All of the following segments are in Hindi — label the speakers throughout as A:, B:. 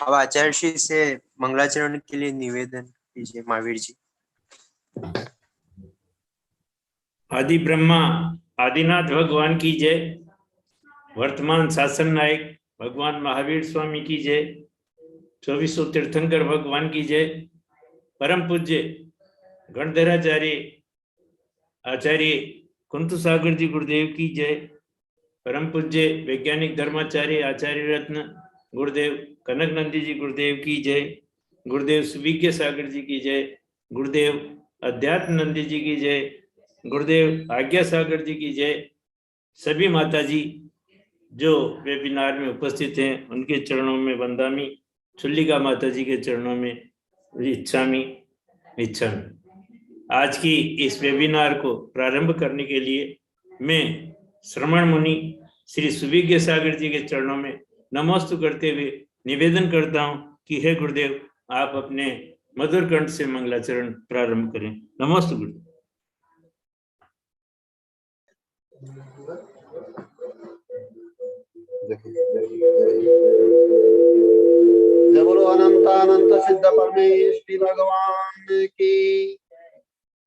A: अब आचार्य श्री से मंगलाचरण के लिए निवेदन कीजिए महावीर जी।
B: आदि ब्रह्मा आदिनाथ भगवान की जय। वर्तमान शासन नायक भगवान महावीर स्वामी की जय। 2400 तीर्थंकर भगवान की जय। परम पूज्य गणधराचार्य आचार्य कुंतु सागर जी गुरुदेव की जय। परम पूज्य वैज्ञानिक धर्माचार्य आचार्य रत्न गुरुदेव कनक नंदी जी गुरुदेव की जय। गुरुदेव सुविज्ञ सागर जी की जय। गुरुदेव अध्यात्म नंदी जी की जय। गुरुदेव आज्ञा सागर जी की जय। सभी माता जी जो वेबिनार में उपस्थित हैं उनके चरणों में वंदामी। चुल्लिका माता जी के चरणों में इच्छामी इच्छामी। आज की इस वेबिनार को प्रारंभ करने के लिए मैं श्रमण मुनि श्री सुविज्ञ सागर जी के चरणों में नमोस्तु करते हुए निवेदन करता हूं कि हे गुरुदेव आप अपने मधुर कंठ से मंगलाचरण प्रारंभ करें। नमोस्तु गुरुदेव।
C: जय बोलो अनंतानंत सिद्ध परमेश्वरी भगवान की।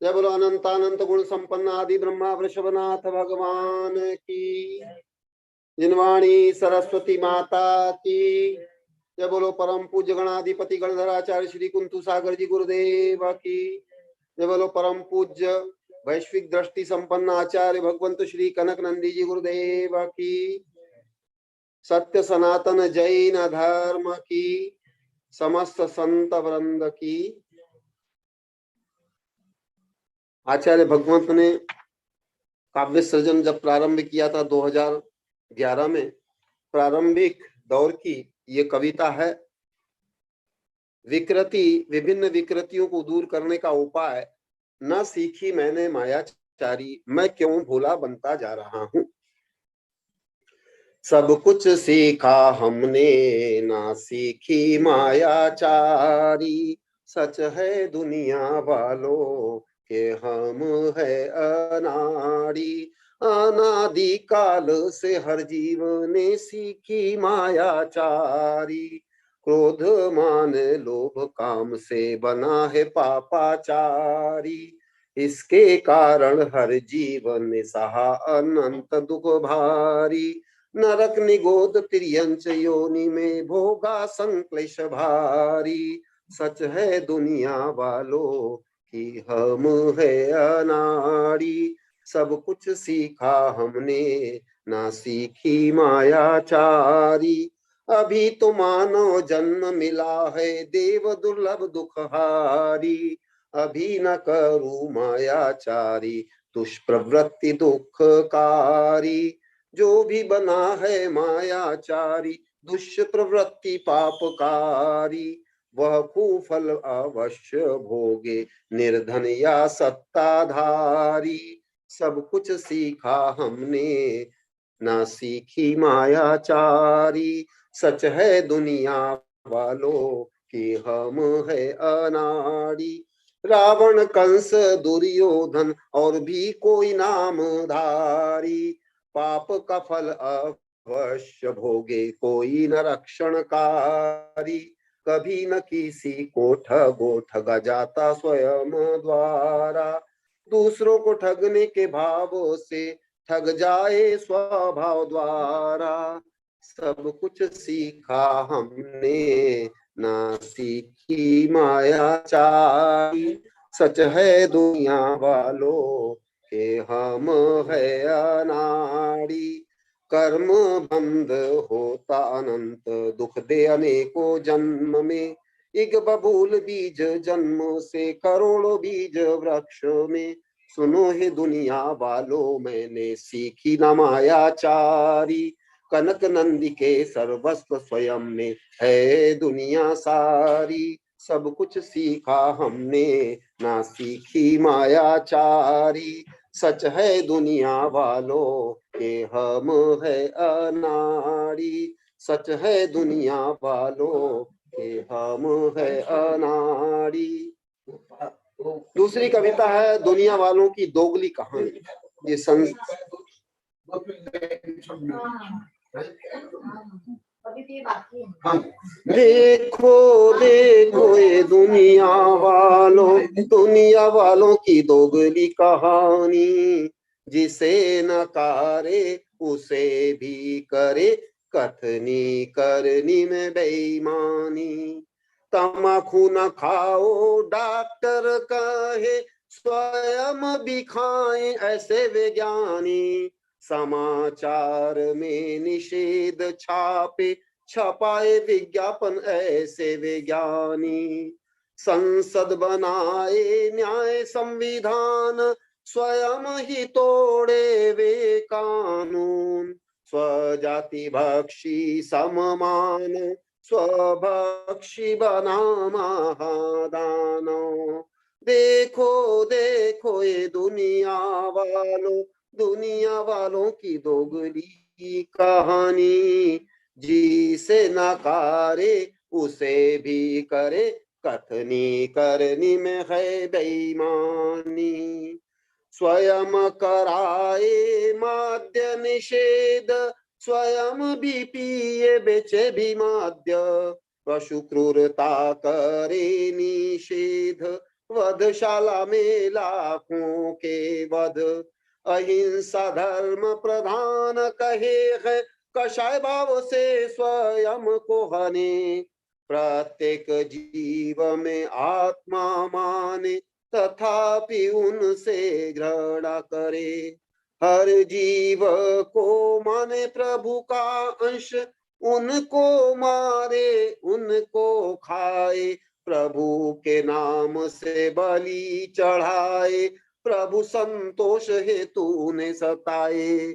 C: जय बोलो अनंतानंत गुण संपन्न आदि ब्रह्मा वृषभनाथ भगवान की। जिनवाणी सरस्वती माता की। जय बोलो परम पूज्य गणाधिपति गणधराचार्य श्री कुंतु सागर जी गुरुदेव की। जय बोलो परम पूज्य वैश्विक दृष्टि संपन्न आचार्य भगवंत श्री कनक नंदी जी गुरुदेव की। सत्य सनातन जैन धर्म की। समस्त संत वृंद की। आचार्य भगवंत ने काव्य सृजन जब प्रारंभ किया था 2011 में, प्रारंभिक दौर की ये कविता है। विकृति, विभिन्न विकृतियों को दूर करने का उपाय। न सीखी मैंने मायाचारी, मैं क्यों भोला बनता जा रहा हूं। सब कुछ सीखा हमने, ना सीखी मायाचारी। सच है दुनिया वालों के हम है अनाड़ी। अनादि काल से हर जीव ने सीखी मायाचारी। क्रोध मान लोभ काम से बना है पापाचारी। इसके कारण हर जीवन ने सहा अनंत दुख भारी। नरक निगोद तिर्यंच योनि में भोगा संक्लेश भारी। सच है दुनिया वालों कि हम है अनाड़ी। सब कुछ सीखा हमने, ना सीखी मायाचारी। अभी तो मानव जन्म मिला है देव दुर्लभ दुखहारी। अभी न करूं मायाचारी, दुष्प्रवृत्ति दुखकारी। जो भी बना है मायाचारी, दुष्प्रवृत्ति पापकारी। वह कुफल अवश्य भोगे, निर्धन या सत्ताधारी। सब कुछ सीखा हमने, ना सीखी मायाचारी। सच है दुनिया वालों कि हम है अनाड़ी। रावण कंस दुर्योधन और भी कोई नामधारी। पाप का फल अवश्य भोगे, कोई न रक्षणकारी। कभी न किसी को ठगो, ठगा जाता स्वयं द्वारा। दूसरों को ठगने के भाव से ठग जाए स्वभाव द्वारा। सब कुछ सीखा हमने, ना सीखी मायाचारी। सच है दुनिया वालों के हम है अनाड़ी। कर्म बंध होता अनंत, दुख दे अनेकों जन्म में। एक बबूल बीज जन्म से करोड़ों बीज वृक्ष में। सुनो हे दुनिया वालों मैंने सीखी न मायाचारी। कनक नंदी के सर्वस्व स्वयं में है दुनिया सारी। सब कुछ सीखा हमने, ना सीखी मायाचारी। सच है दुनिया वालों के हम है अनाड़ी। सच है दुनिया वालों के हम है अनाड़ी। दूसरी कविता है दुनिया वालों की दोगली कहानी। ये
D: अभी भी बाकी है।
C: हाँ। देखो देखो ये दुनिया वालों की दोगली कहानी, जिसे नकारे उसे भी करे, कथनी करनी में बेईमानी। तम्बाकू न खाओ डॉक्टर कहे, स्वयं भी खाएं ऐसे वैज्ञानिक। समाचार में निषेध छापे, छपाए विज्ञापन ऐसे वैज्ञानिक। संसद बनाए न्याय संविधान, स्वयं ही तोड़े वे कानून। स्वजाति भक्षी सममान, स्वभक्षी बना महादानव। देखो देखो ये दुनिया वालों की दोगली कहानी, जिसे नकारे उसे भी करे, कथनी करनी में है बेईमानी। स्वयं कराए मद्य निषेध, स्वयं भी पिए बेचे भी मद्य। पशु क्रूरता करे निषेध, वधशाला में लाखों के वध। अहिंसा धर्म प्रधान कहे है, कषाय भाव से स्वयं को हने। प्रत्येक जीव में आत्मा माने, तथापि उनसे घृणा करे। हर जीव को माने प्रभु का अंश, उनको मारे उनको खाए। प्रभु के नाम से बलि चढ़ाए, प्रभु संतोष हेतु ने सताए।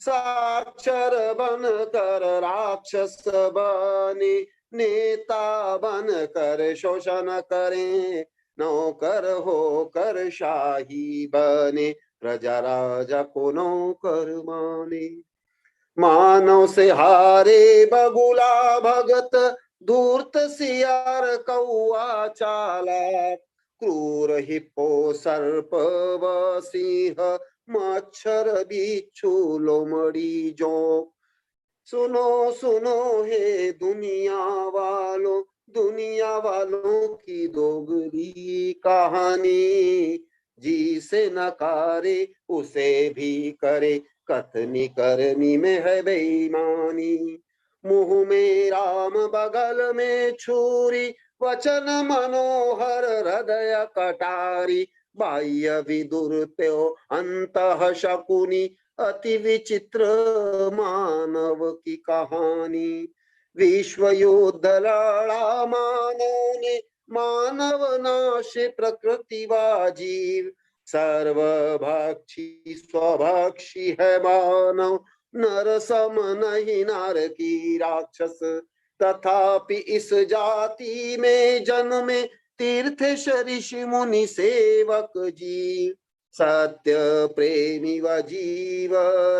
C: साक्षर बन कर राक्षस बने, नेता बन कर शोषण करें। नौकर होकर शाही बने, प्रजा राजा को नौकर माने। मानव से हारे बगुला भगत, धूर्त सियार कौआ चालाक। क्रूर हिप्पो सर्प व सिंह, मच्छर बिच्छू लोमड़ी जोंक। सुनो सुनो हे दुनिया वालों की दोगली कहानी, जिसे नकारे उसे भी करे, कथनी करनी में है बेईमानी। मुंह में राम बगल में छुरी, वचन मनोहर हृदय कटारी। बाह्य विदुरत्यो अंतः शकुनी, अति विचित्र मानव की कहानी। विश्व युद्ध लड़ा मानव ने, मानव नाश प्रकृति व जीव। सर्वभक्षी स्वभक्षी है मानव, नर सम नहीं नार की राक्षस। तथापि इस जाति में जन्मे, तीर्थेश ऋषि मुनि सेवक जीव। सत्य प्रेमी व जीव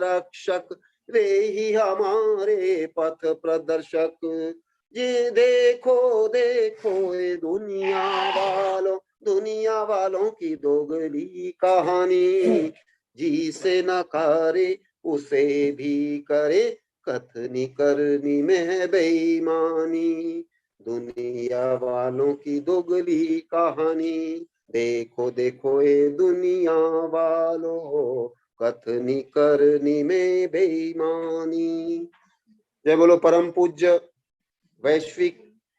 C: रक्षक, वे ही हमारे पथ प्रदर्शक। ये देखो देखो ये दुनिया वालों की दोगली कहानी, जिसे नकारे उसे भी करे, कथनी करनी में है बेईमानी। दुनिया वालों की दोगली कहानी, देखो देखो ये दुनिया वालों, कथनी करनी में बेईमानी। जय बोलो परम पूज्य वैश्विक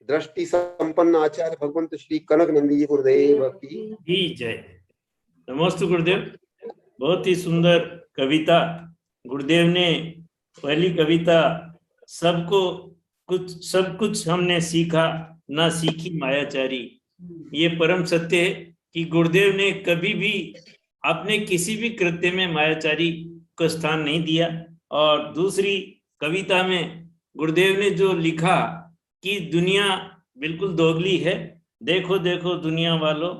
C: दृष्टि संपन्न आचार्य भगवंत श्री कनक नंदी जी गुरुदेव की
B: जय। नमस्ते गुरुदेव। बहुत ही सुंदर कविता। गुरुदेव ने पहली कविता सब कुछ हमने सीखा, ना सीखी मायाचारी। ये परम सत्य है कि गुरुदेव ने कभी भी अपने किसी भी कृत्य में मायाचारी को स्थान नहीं दिया। और दूसरी कविता में गुरुदेव ने जो लिखा कि दुनिया बिल्कुल दोगली है, देखो देखो दुनिया वालों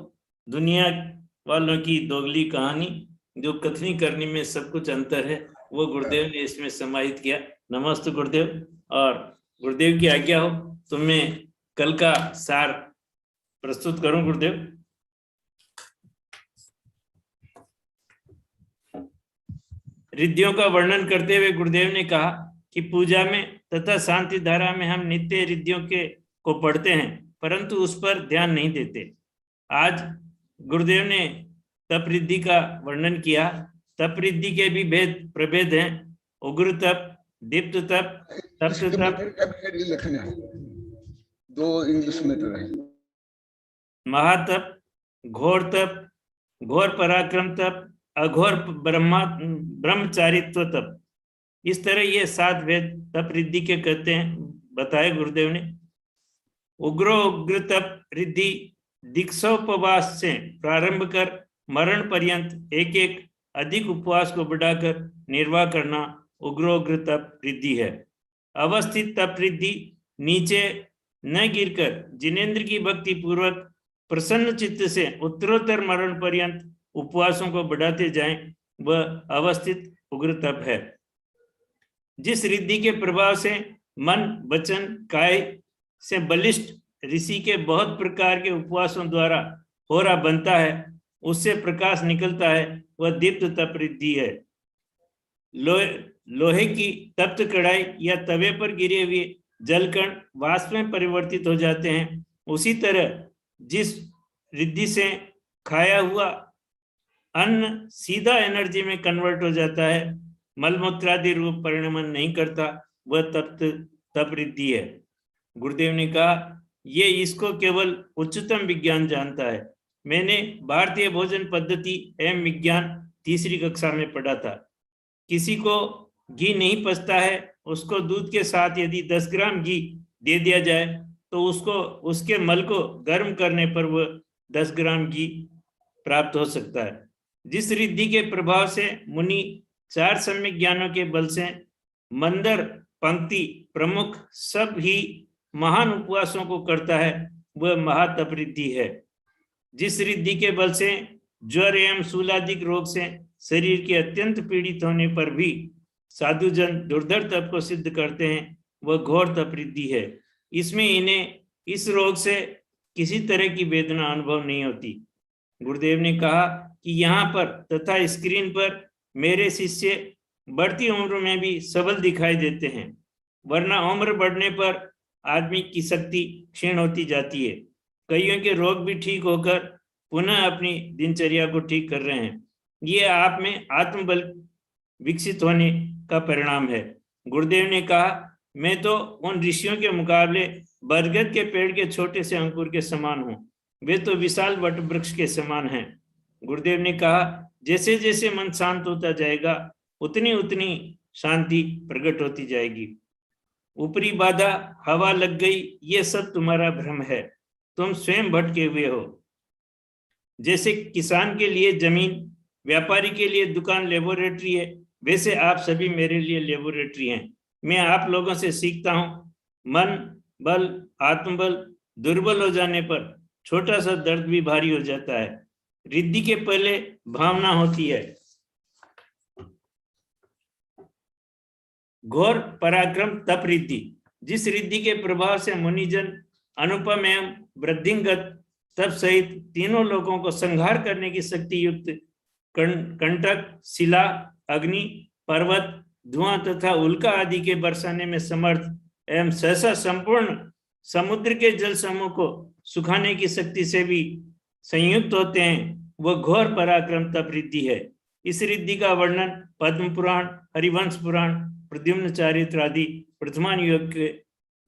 B: की दोगली कहानी, जो कथनी करने में सब कुछ अंतर है, वो गुरुदेव ने इसमें समाहित किया। नमस्ते गुरुदेव। और गुरुदेव की आज्ञा हो तो मैं कल का सार प्रस्तुत करूं गुरुदेव। रिद्धियों का वर्णन करते हुए गुरुदेव ने कहा कि पूजा में तथा शांति धारा में हम नित्य रिद्धियों के को पढ़ते हैं, परंतु उस पर ध्यान नहीं देते। आज गुरुदेव ने तप रिद्धि का वर्णन किया। तप रिद्धि के भी भेद प्रभेद हैं। उग्र तप, दीप्त तप, तप्त तप,
C: लिखना है, 2 इंग्लिश में तो है।
B: महातप, घोर तप, घोर पराक्रम तप, अघोर ब्रह्मचारित्व तप। इस तरह ये 7 भेद तप रिद्धि के कहते हैं, बताए गुरुदेव ने। उग्र तप रिद्धि दीक्षोपवास से प्रारंभ कर मरण पर्यंत एक एक अधिक उपवास को बढ़ाकर निर्वाह करना उग्र तप रिद्धि है। अवस्थित तप रिद्धि नीचे न गिरकर जिनेंद्र की भक्ति पूर्वक प्रसन्न चित्त से उत्तरोत्तर मरण पर्यंत उपवासों को बढ़ाते जाएं, वह अवस्थित उग्र तप है। जिस रिद्धि के प्रभाव से मन, वचन, काय से बलिष्ठ ऋषि के बहुत प्रकार के उपवासों द्वारा होरा बनता है, उससे प्रकाश निकलता है, वह दीप्त तप रिद्धि है। लोहे की तप्त कढ़ाई या तवे पर गिरे हुए जलकण वाष्प में परिवर्तित हो जाते हैं, उसी तरह जिस रिद्धि से खाया हुआ अन्न सीधा एनर्जी में कन्वर्ट हो जाता है, मलमूत्रादि रूप परिणमन नहीं करता, वह तप रिद्धि है। गुरुदेव ने कहा ये इसको केवल उच्चतम विज्ञान जानता है। मैंने भारतीय भोजन पद्धति एवं विज्ञान 3री कक्षा में पढ़ा था। किसी को घी नहीं पचता है, उसको दूध के साथ यदि 10 ग्राम घी दे दिया जाए तो उसको उसके मल को गर्म करने पर वह 10 ग्राम घी प्राप्त हो सकता है। जिस रिद्धि के प्रभाव से मुनि 4 सम्यक ज्ञानों के बल से मंदर, पंक्ति, प्रमुख सब ही महान उपवासों को करता है, वह महातप रिद्धि है। जिस रिद्धि के बल से ज्वर एवं शूलादिक रोग से शरीर के अत्यंत पीड़ित होने पर भी साधुजन दुर्धर तप को सिद्ध करते हैं, वह घोर तप रिद्धि है। इसमें इन्हें इस रोग से किसी तरह की वेदना अनुभव नहीं होती। गुरुदेव ने कहा कि यहाँ पर तथा स्क्रीन पर मेरे शिष्य बढ़ती उम्र में भी सबल दिखाई देते हैं, वरना उम्र बढ़ने पर आदमी की शक्ति क्षीण होती जाती है। कईयों के रोग भी ठीक होकर पुनः अपनी दिनचर्या को ठीक कर रहे हैं। ये आप में आत्मबल विकसित होने का परिणाम है। गुरुदेव ने कहा मैं तो उन ऋषियों के मुकाबले बरगद के पेड़ के छोटे से अंकुर के समान हूँ, वे तो विशाल वट वृक्ष के समान हैं। गुरुदेव ने कहा जैसे जैसे मन शांत होता जाएगा उतनी उतनी शांति प्रकट होती जाएगी। ऊपरी बाधा, हवा लग गई, ये सब तुम्हारा भ्रम है, तुम स्वयं भटके हुए हो। जैसे किसान के लिए जमीन, व्यापारी के लिए दुकान लेबोरेटरी है, वैसे आप सभी मेरे लिए लेबोरेटरी हैं। मैं आप लोगों से सीखता हूँ। मन बल, आत्मबल दुर्बल हो जाने पर छोटा सा दर्द भी भारी हो जाता है। रिद्धि के पहले भावना होती है। घोर पराक्रम तप रिद्धि, जिस रिद्धि के प्रभाव से मुनिजन अनुपम एवं वृद्धिंगत तप सहित तीनों लोगों को संहार करने की शक्ति युक्त कंटक, शिला, अग्नि, पर्वत, धुआं तथा उल्का आदि के बरसाने में समर्थ एवं सहसा संपूर्ण समुद्र के जल समूह को सुखाने की शक्ति से भी संयुक्त होते हैं, वह घोर पराक्रम तप रिद्धि है। इस रिद्धि का वर्णन पद्म पुराण, हरिवंश पुराण, प्रद्युम्न चरित्र आदि प्रथमान युग के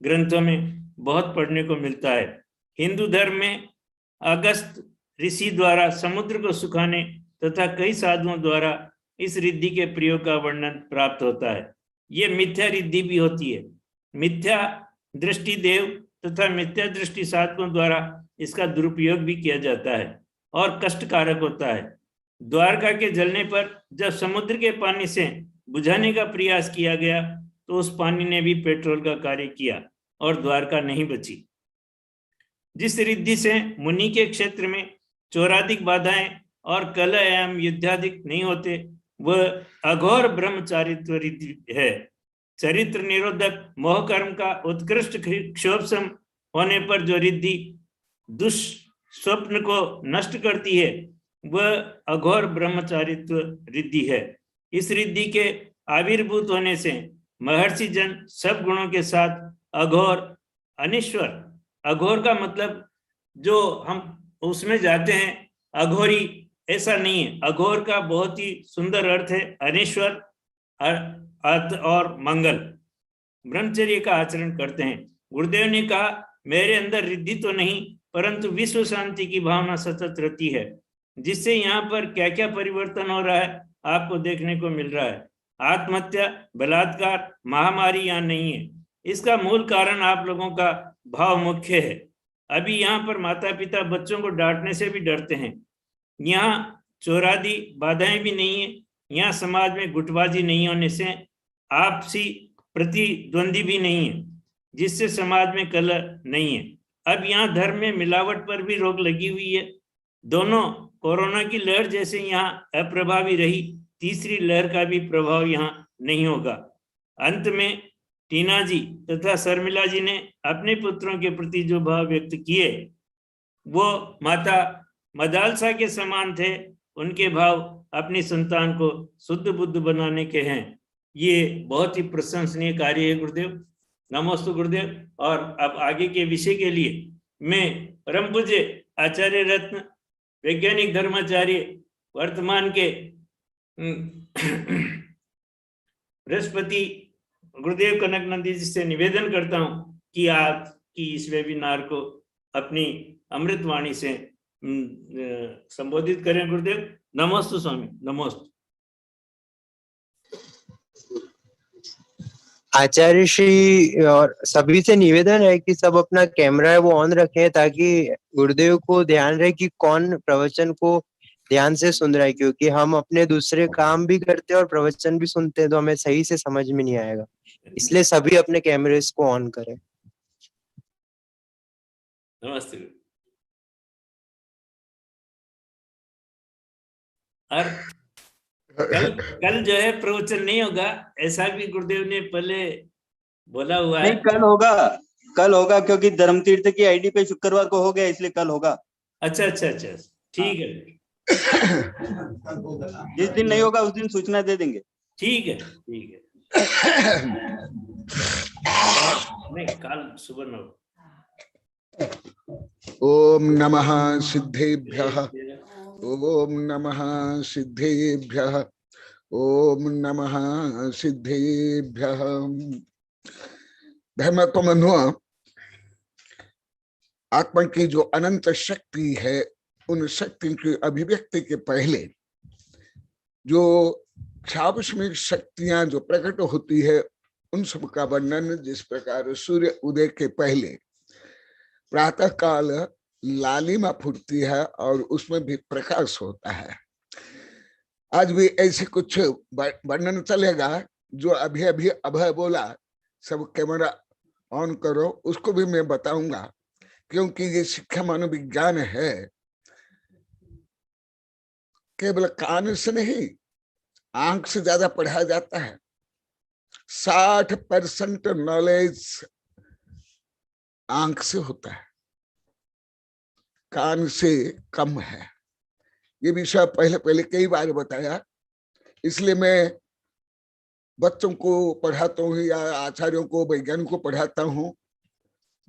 B: ग्रंथों में बहुत पढ़ने को मिलता है। हिंदू धर्म में अगस्त ऋषि द्वारा समुद्र को सुखाने तथा कई साधुओं द्वारा इस रिद्धि के प्रयोग का वर्णन प्राप्त होता है। ये मिथ्या रिद्धि भी होती है। मिथ्या दृष्टि देव तथा मिथ्या दृष्टि साधकों द्वारा इसका दुरुपयोग भी किया जाता है और कष्टकारक होता है। द्वारका के जलने पर जब समुद्र के पानी से बुझाने का प्रयास किया गया तो उस पानी ने भी पेट्रोल का कार्य किया और द्वारका नहीं बची। जिस रिद्धि से मुनि के क्षेत्र में चौराधिक बाधाएं और कलह एवं युद्धाधिक नहीं होते, वह अघोर ब्रह्मचारित्व रिद्धि है। चरित्र निरोधक मोह कर्म का उत्कृष्ट क्षोभसम होने पर जो रिद्धि दुष्स्वप्न को नष्ट करती है, वह अघोर ब्रह्मचारित्व रिद्धि है। इस रिद्धि के आविर्भूत होने से महर्षि जन सब गुणों के साथ अघोर अनीश्वर। अघोर का मतलब जो हम उसमें जाते हैं अघोरी, ऐसा नहीं है। अघोर का बहुत ही सुंदर अर्थ है अनीश्वर, अर्थ और मंगल। ब्रह्मचर्य का आचरण करते हैं। गुरुदेव ने कहा मेरे अंदर रिद्धि तो नहीं परंतु विश्व शांति की भावना सतत रहती है, जिससे यहाँ पर क्या क्या परिवर्तन हो रहा है आपको देखने को मिल रहा है। आत्महत्या, बलात्कार, महामारी यहाँ नहीं है। इसका मूल कारण आप लोगों का भाव मुख्य है। अभी यहाँ पर माता पिता बच्चों को डांटने से भी डरते हैं। यहाँ चोरादी बाधाएं भी नहीं है। यहाँ समाज में गुटबाजी नहीं होने से आपसी प्रतिद्वंदी भी नहीं है, जिससे समाज में कलह नहीं है। अब यहाँ धर्म में मिलावट पर भी रोक लगी हुई है। दोनों कोरोना की लहर जैसे यहाँ अप्रभावी रही, तीसरी लहर का भी प्रभाव यहाँ नहीं होगा। अंत में टीना जी तथा शर्मिला जी ने अपने पुत्रों के प्रति जो भाव व्यक्त किए वो माता मदालसा के समान थे। उनके भाव अपनी संतान को शुद्ध बुद्ध बनाने के हैं। ये बहुत ही प्रशंसनीय कार्य है गुरुदेव। नमोस्तु गुरुदेव। और अब आगे के विषय के लिए मैं परम पूज्य आचार्य रत्न वैज्ञानिक धर्माचार्य वर्तमान के बृहस्पति गुरुदेव कनक नंदी जी से निवेदन करता हूं कि आप की इस वेबिनार को अपनी अमृतवाणी से संबोधित करें। गुरुदेव नमोस्तु स्वामी। नमोस्तु।
A: आचार्य श्री और सभी से निवेदन है कि सब अपना कैमरा है वो ऑन रखें, ताकि गुरुदेव को ध्यान रहे कि कौन प्रवचन को ध्यान से सुन रहा है, क्योंकि हम अपने दूसरे काम भी करते हैं और प्रवचन भी सुनते हैं तो हमें सही से समझ में नहीं आएगा। इसलिए सभी अपने कैमरे को ऑन करें।
B: नमस्ते। और कल जो है प्रवचन नहीं होगा, ऐसा भी गुरुदेव ने पहले बोला हुआ है।
D: नहीं, कल होगा क्योंकि धर्म तीर्थ की आईडी पे शुक्रवार को हो गया, इसलिए कल होगा।
B: अच्छा, ठीक है।
D: जिस दिन नहीं होगा उस दिन सूचना दे देंगे।
B: ठीक है। नहीं, कल सुबह 9।
E: ओम नमः सिद्धेभ्यः, ओम नमः सिद्धेभ्यः, ओम नमः सिद्धेभ्यः। धर्म को मनो आत्मा की जो अनंत शक्ति है, उन शक्ति की अभिव्यक्ति के पहले जो छावस्मिक शक्तियां जो प्रकट होती है, उन सब का वर्णन जिस प्रकार सूर्य उदय के पहले प्रातः काल लालिमा फूटती है और उसमें भी प्रकाश होता है, आज भी ऐसे कुछ वर्णन चलेगा। जो अभी अभय बोला, सब कैमरा ऑन करो, उसको भी मैं बताऊंगा, क्योंकि ये शिक्षा मनोविज्ञान है। केवल कान से नहीं, आंख से ज्यादा पढ़ाया जाता है। 60% नॉलेज आंख से होता है, कान से कम है। ये विषय पहले कई बार बताया, इसलिए मैं बच्चों को पढ़ाता हूँ या आचार्यों को, वैज्ञानिकों को पढ़ाता हूँ।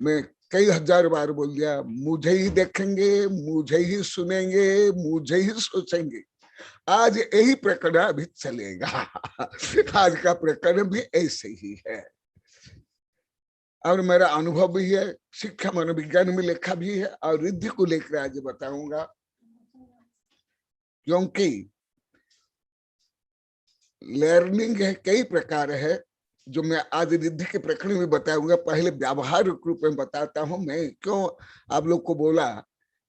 E: मैं कई हजार बार बोल दिया, मुझे ही देखेंगे, मुझे ही सुनेंगे, मुझे ही सोचेंगे। आज यही प्रकरण अभी चलेगा। आज का प्रकरण भी ऐसे ही है और मेरा अनुभव भी है, शिक्षा मनोविज्ञान में लिखा भी है और रिद्धि को लेकर आज बताऊंगा। क्योंकि लर्निंग है, कई प्रकार है, जो मैं आज रिद्धि के प्रकरण में बताऊंगा। पहले व्यावहारिक रूप में बताता हूं। मैं क्यों आप लोग को बोला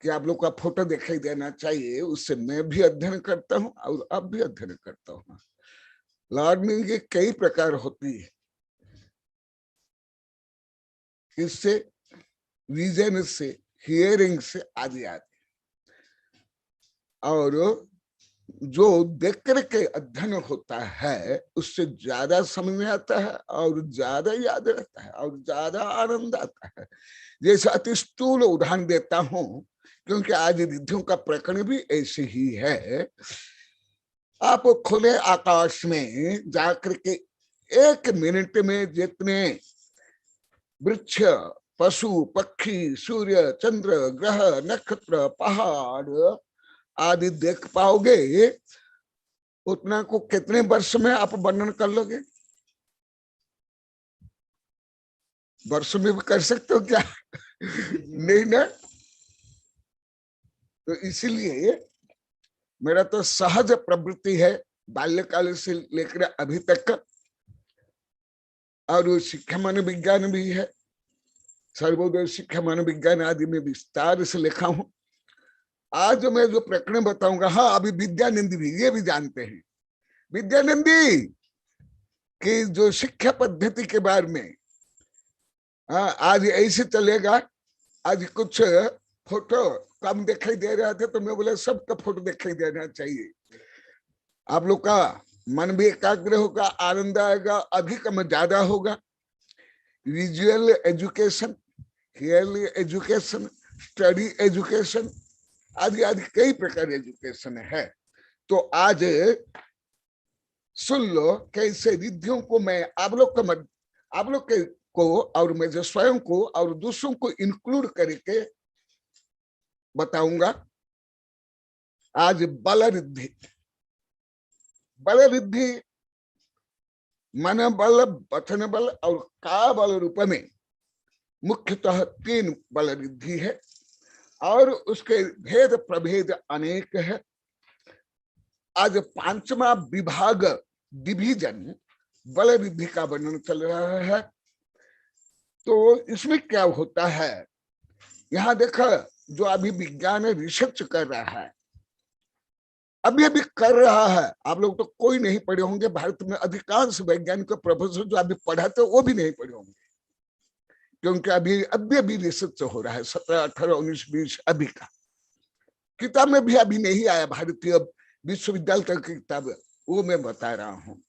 E: कि आप लोग का फोटो दिखाई देना चाहिए, उससे मैं भी अध्ययन करता हूं और अब भी अध्ययन करता हूं। लर्निंग कई प्रकार होती है, इससे विजन से, हियरिंग से आदि और जो देख करके अध्ययन होता है उससे ज्यादा समझ में आता है और ज्यादा याद रहता है और ज्यादा आनंद आता है। जैसे अति स्थूल उदाहरण देता हूं, क्योंकि आज रिद्धियों का प्रकरण भी ऐसे ही है। आप खुले आकाश में जाकर के एक मिनट में जितने वृक्ष, पशु, पक्षी, सूर्य, चंद्र, ग्रह, नक्षत्र, पहाड़ आदि देख पाओगे, उतना को कितने वर्ष में आप वर्णन कर लोगे? वर्ष में भी कर सकते हो क्या? नहीं ना। तो इसीलिए मेरा तो सहज प्रवृत्ति है बाल्यकाल से लेकर अभी तक, और वो शिक्षा मानव विज्ञान भी है, सर्वोदय शिक्षा मानव विज्ञान आदि में विस्तार से लिखा हूं। आज मैं जो प्रकरण बताऊंगा, हाँ अभी विद्यानंदी भी ये भी जानते हैं, विद्यानंदी की जो शिक्षा पद्धति के बारे में, हाँ आज ऐसे चलेगा। आज कुछ फोटो कम दिखाई दे रहा था तो मैं बोला सबका फोटो दिखाई देना चाहिए, आप लोग का मन भी एकाग्र होगा, आनंद आएगा, अधिक में ज्यादा होगा। Visual education, early education, study education आदि आदि कई प्रकार एजुकेशन है। तो आज सुन लो कैसे रिद्धियों को मैं आप लोग को और मैं जो स्वयं को और दूसरों को इंक्लूड करके बताऊंगा। आज बल रिद्धि, बल रिद्धि मन बल, वचन बल और का बल रूप में मुख्यतः 3 बल रिद्धि है और उसके भेद प्रभेद अनेक है। आज 5वां विभाग डिवीजन बल रिद्धि का वर्णन चल रहा है। तो इसमें क्या होता है, यहाँ देखा जो अभी विज्ञान रिसर्च कर रहा है, अभी कर रहा है, आप लोग तो कोई नहीं पढ़े होंगे, भारत में अधिकांश वैज्ञानिक प्रोफेसर जो अभी पढ़ाते वो भी नहीं पढ़े होंगे, क्योंकि अभी रिसर्च हो रहा है 17, 18, 19, 20 अभी का किताब में भी अभी नहीं आया, भारतीय विश्वविद्यालय तक की किताब वो मैं बता रहा हूँ।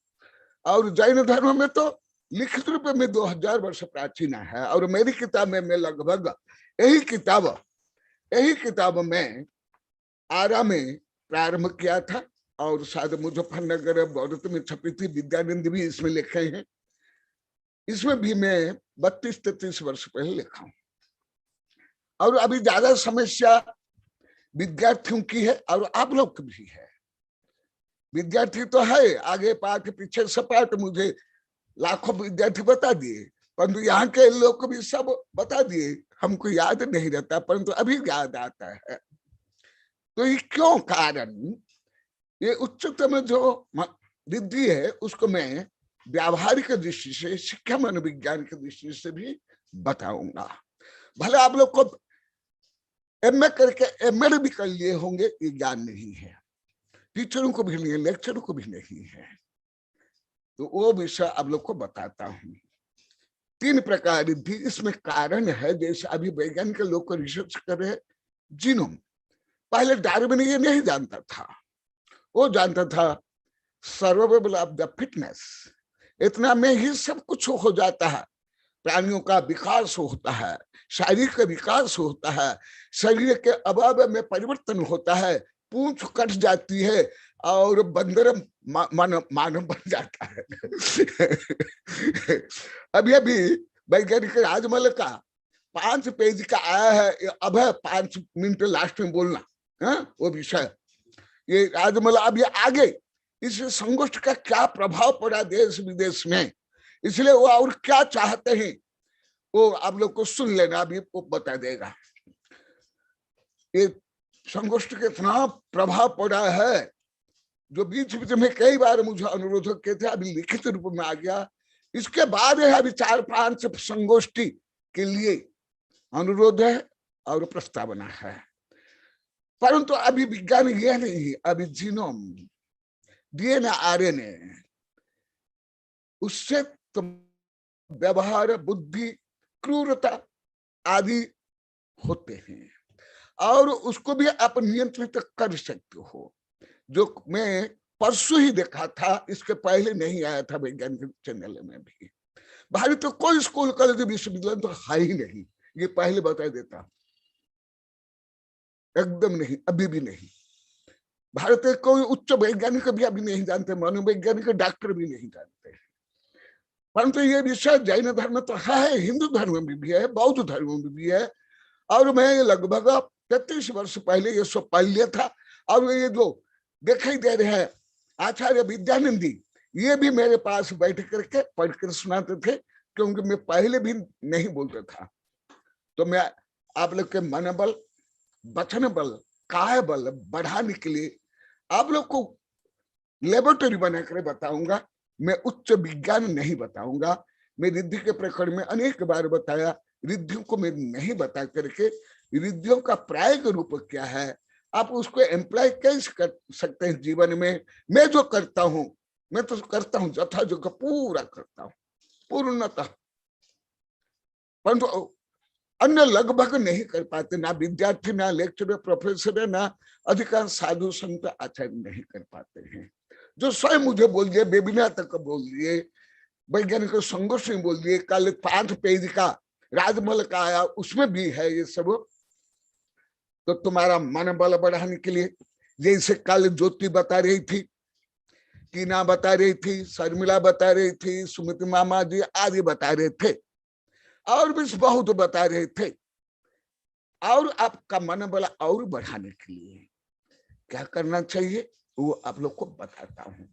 E: और जैन धर्म में तो लिखित रूप में 2000 वर्ष प्राचीन है, और मेरी किताब में मैं लगभग यही किताब में आरा में प्रारंभ किया था, और शायद मुजफ्फरनगर भारत में छपी थी, विद्यानंद भी इसमें लिखे हैं। इसमें भी मैं 32-33 वर्ष पहले लिखा हूं। और अभी ज्यादा समस्या विद्यार्थियों की है और आप लोग की भी है। विद्यार्थी तो है आगे पाठ पीछे सपाट, मुझे लाखों विद्यार्थी बता दिए, परंतु यहाँ के लोग को भी सब बता दिए, हमको याद नहीं रहता, परंतु अभी याद आता है। तो ये क्यों कारण, ये उच्चतम जो रिद्धि है उसको मैं व्यावहारिक दृष्टि से, शिक्षा मनोविज्ञान की दृष्टि से भी बताऊंगा। भले आप लोग को एमए करके एमएड भी कर लिए होंगे, ये ज्ञान नहीं है, टीचरों को भी नहीं है, लेक्चरों को भी नहीं है, तो वो विषय आप लोग को बताता हूं। 3 प्रकार रिद्धि, इसमें कारण है जैसे अभी वैज्ञानिक लोग को रिसर्च कर रहे हैं जीनोम। पहले डार्विन ये नहीं जानता था, वो जानता था सर्वाइवल ऑफ द फिटनेस, इतना में ही सब कुछ हो जाता है, प्राणियों का विकास होता है, शारीरिक का विकास होता है, शरीर के अभाव में परिवर्तन होता है, पूंछ कट जाती है और बंदर मानव बन जाता है। अभी वैज्ञानिक राजमल का 5 पेज का आया है, अब है 5 मिनट लास्ट में बोलना है वो विषय। ये राजमल अभी आगे इस संगोष्ठ का क्या प्रभाव पड़ा देश विदेश में, इसलिए वो और क्या चाहते हैं वो आप लोग को सुन लेना, अभी वो बता देगा। ये संगोष्ठ के इतना प्रभाव पड़ा है, जो बीच बीच में कई बार मुझे अनुरोध किए थे, अभी लिखित रूप में आ गया। इसके बाद है अभी 4-5 संगोष्ठी के लिए अनुरोध है और प्रस्तावना है, परंतु अभी विज्ञान यह नहीं है, अभी जीनोम, डीएनए, आरएनए, उससे तो व्यवहार, बुद्धि, क्रूरता आदि होते हैं, और उसको भी आप नियंत्रित कर सकते हो। जो मैं परसों ही देखा था, इसके पहले नहीं आया था वैज्ञानिक चैनल में भी। भारत तो कोई स्कूल कॉलेज विश्वविद्यालय तो है ही नहीं, ये पहले बता देता, एकदम नहीं, अभी भी नहीं। भारत के कोई उच्च वैज्ञानिक भी अभी नहीं जानते, मनोवैज्ञानिक डॉक्टर भी नहीं जानते। परंतु ये विषय जैन धर्म तो है, हिंदू धर्म में भी है, बौद्ध धर्म में भी है। और मैं लगभग 33 वर्ष पहले ये सब पढ़ लिया था। और ये जो दिखाई दे रहे हैं आचार्य विद्यानंदी, ये भी मेरे पास बैठ करके पढ़ कर सुनाते थे, क्योंकि मैं पहले भी नहीं बोलता था। तो मैं आप लोग के मनोबल, वचन बल, काय बल बढ़ाने के लिए आप लोग को लेबोरेटरी बनाकर बताऊंगा। मैं उच्च विज्ञान नहीं बताऊंगा। मैं रिद्धि के प्रकरण में अनेक बार बताया, रिद्धियों को मैं नहीं बता करके रिद्धियों का प्रायोगिक रूप क्या है, आप उसको एम्प्लॉय कैसे कर सकते हैं जीवन में। मैं जो करता हूं, मैं तो करता हूं यथायोग्य पूरा करता हूं, पूर्णतः, परंतु अन्य लगभग नहीं कर पाते। ना विद्यार्थी, ना लेक्चरर, प्रोफेसर, ना अधिकांश साधु संत आचार्य नहीं कर पाते हैं। जो स्वयं मुझे बोल दिए, वेबिनार तक बोल दिए, वैज्ञानिक संघर्ष में बोल दिए, कल 5 पेज का राजमहल का आया, उसमें भी है ये सब। तो तुम्हारा मनोबल बढ़ाने के लिए, जैसे कल ज्योति बता रही थी, टीना बता रही थी, शर्मिला बता रही थी, सुमित मामा जी आदि बता रहे थे, और भी बहुत बता रहे थे। और आपका मनोबल और बढ़ाने के लिए क्या करना चाहिए वो आप लोग को बताता हूं।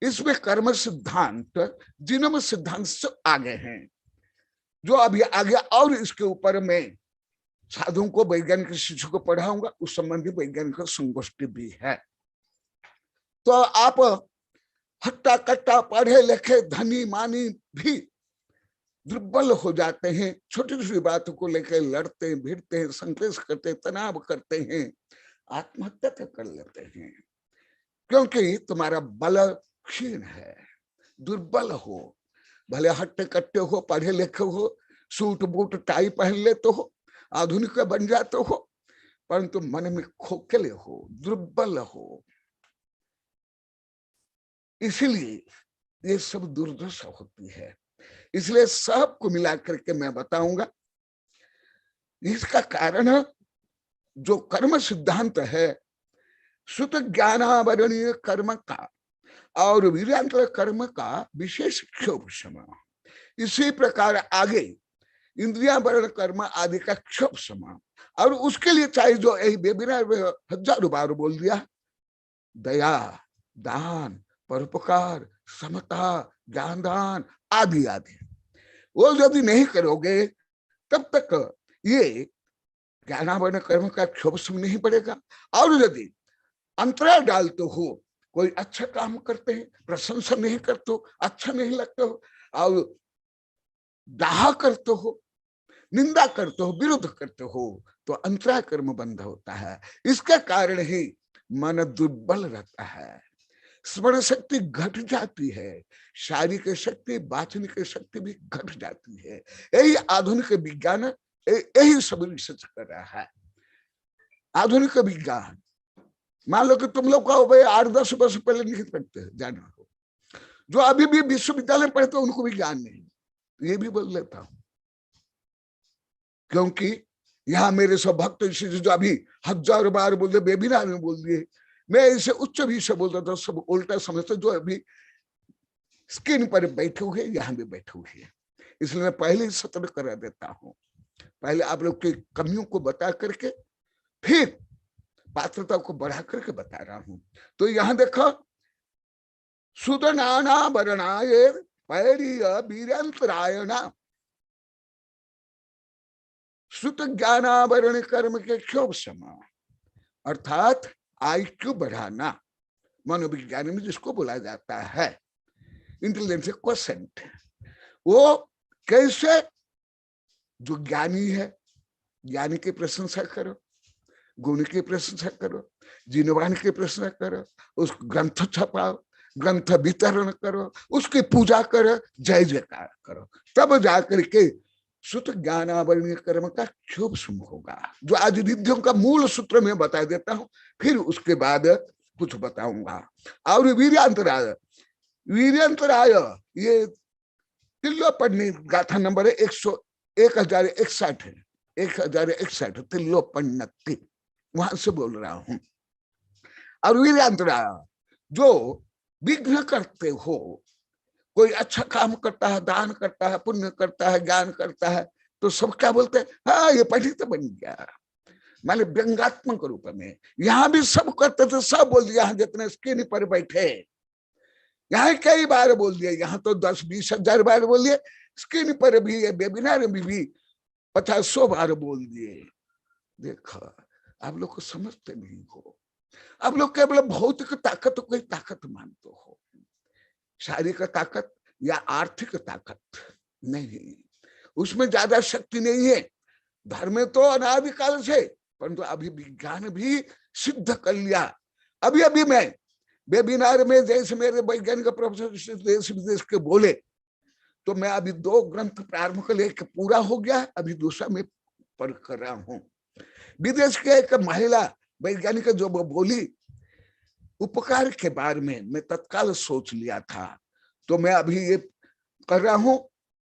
E: इसमें कर्म सिद्धांत, जिनम सिद्धांत से आगे हैं, जो अभी आगे, और इसके ऊपर मैं साधुओं को, वैज्ञानिक शिष्यों को पढ़ाऊंगा, उस संबंधी वैज्ञानिक संगोष्ठी भी है। तो आप हट्टा कट्टा पढ़े लिखे धनी मानी भी दुर्बल हो जाते हैं, छोटी छोटी बातों को लेकर लड़ते हैं, भिड़ते हैं, संकेत करते हैं, तनाव करते हैं, आत्महत्या तक कर लेते हैं, क्योंकि तुम्हारा बल क्षीण है, दुर्बल हो। भले हट्टे कट्टे हो, पढ़े लिखे हो, सूट बूट टाई पहन लेते हो, आधुनिक बन जाते हो, परंतु मन में खोखले हो, दुर्बल हो। इसलिए ये सब दुर्दशा होती है। इसलिए सबको मिला करके मैं बताऊंगा। इसका कारण जो कर्म सिद्धांत है, श्रुत ज्ञानावरणीय कर्म का और वीर्यांतर कर्म का विशेष क्षोभ समा, इसी प्रकार आगे इंद्रियावरण कर्म आदि का क्षोभ समा। और उसके लिए चाहे जो यही वेबिनार में 1000 बार बोल दिया, दया, दान, परोपकार, समता, ज्ञान दान आदि आदि, वो यदि नहीं करोगे तब तक ये ज्ञानावरण कर्म का क्षोभ सम नहीं पड़ेगा। और यदि अंतराय डालते हो, कोई अच्छा काम करते हैं, प्रशंसा नहीं करते हो, अच्छा नहीं लगते हो, और दाह करते हो, निंदा करते हो, विरोध करते हो, तो अंतराय कर्म बंद होता है। इसके कारण ही मन दुर्बल रहता है, स्मरण शक्ति घट जाती है, शारीरिक शक्ति, वाचनिक शक्ति भी घट जाती है। यही आधुनिक विज्ञान यही सब रिसर्च कर रहा है। आधुनिक विज्ञान, मान लो कि तुम लोग का 8-10 वर्ष पहले नहीं पढ़ते जाना हो, जो अभी भी विश्वविद्यालय पढ़ते उनको भी ज्ञान नहीं, ये भी बोल लेता हूं, क्योंकि यहाँ मेरे सब भक्त जो अभी 1000 बार बोल दिए, वेबिनार में बोल दिए, मैं इसे उच्च भी से बोलता था, सब उल्टा समझते, जो अभी स्क्रीन पर बैठे हुए यहाँ भी बैठे हुए हैं। इसलिए मैं पहले ही सतर्क करा देता हूँ, पहले आप लोग की कमियों को बता करके फिर पात्रता को बढ़ा करके बता रहा हूं। तो यहाँ देखो, सुदनाना वरणाय पैरीय वीरांतरायणा, श्रुत ज्ञानावरण कर्म के क्षोभ समा, अर्थात IQ बढ़ाना, मनोविज्ञान में जिसको बोला जाता है इंटेलिजेंस क्वोशेंट। वो कैसे? जो ज्ञानी है, ज्ञानी की प्रशंसा करो, गुण की प्रशंसा करो, जिनवान की प्रशंसा करो, उस ग्रंथ छपाओ, ग्रंथ वितरण करो, उसकी पूजा करो, जय जयकार करो, तब जाकर के शुद्ध ज्ञानावरणीय कर्म का क्षोभ शुभ होगा। जो आज रिद्धियों का मूल सूत्र में बता देता हूं, फिर उसके बाद कुछ बताऊंगा। और वीर्यांतराय, वीर्यांतराय ये तिल्लोपन्नी गाथा नंबर 1061 है, 1061 तिल्लोपन्नति, वहां से बोल रहा हूं। और वीर्यांतराय जो विघ्न करते हो, कोई अच्छा काम करता है, दान करता है, पुण्य करता है, ज्ञान करता है, तो सब क्या बोलते हैं, हाँ ये पंडित बन गया, माने व्यंगात्मक रूप में। यहाँ भी सब करते थे, सब बोल दिया, यहाँ जितने स्क्रीन पर बैठे, यहाँ कई बार बोल दिया, यहाँ तो 10-20 हजार बार बोल दिए, स्क्रीन पर भी, वेबिनार में भी 50-100 बार बोल दिए। देखो आप लोग को समझते नहीं हो, आप लोग केवल भौतिक ताकत को ही ताकत मानते हो, शारीरिक ताकत या आर्थिक ताकत नहीं, उसमें ज्यादा शक्ति नहीं है। धर्म में तो अनादिकाल से, परंतु अभी विज्ञान भी सिद्ध कर लिया। अभी अभी मैं वेबिनार में जैसे मेरे वैज्ञानिक प्रोफेसर देश विदेश के बोले, तो मैं अभी 2 ग्रंथ प्रारंभ कर लेके पूरा हो गया, अभी दूसरा में पढ़ कर रहा हूँ। विदेश के एक महिला वैज्ञानिक जो बोली उपकार के बारे में, मैं तत्काल सोच लिया था, तो मैं अभी ये कर रहा हूं।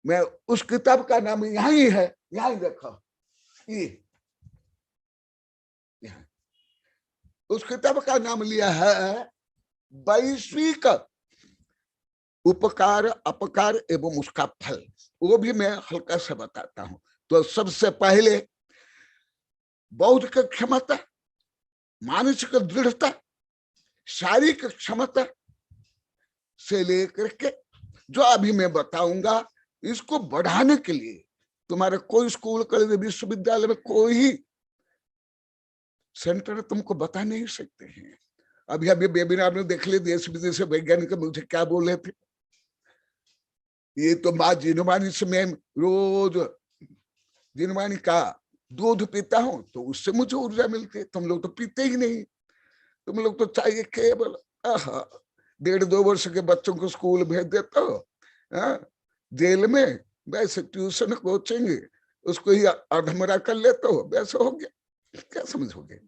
E: मैं उस किताब का नाम यहाँ ही है, यहाँ देखो, ये उस किताब का नाम लिया है वैश्विक उपकार अपकार एवं उसका फल। वो भी मैं हल्का से बताता हूं। तो सबसे पहले बौद्धिक क्षमता, मानसिक दृढ़ता, शारीरिक क्षमता से लेकर के जो अभी मैं बताऊंगा, इसको बढ़ाने के लिए तुम्हारे कोई स्कूल कॉलेज विश्वविद्यालय में कोई ही सेंटर तुमको बता नहीं सकते हैं। अभी अभी वेबिनार में देख ले, देश विदेश से वैज्ञानिक मुझे क्या बोल रहे थे, ये तो माँ जिनवानी से मैं रोज जिनवानी का दूध पीता हूं, तो उससे मुझे ऊर्जा मिलती है। तुम लोग तो पीते ही नहीं, तुम लोग तो चाहिए केवल 1.5-2 वर्ष के बच्चों को स्कूल भेज देते हो, जेल में वैसे ट्यूशन कोचिंग उसको ही अधमरा कर लेते हो, वैसे हो गया, क्या समझोगे।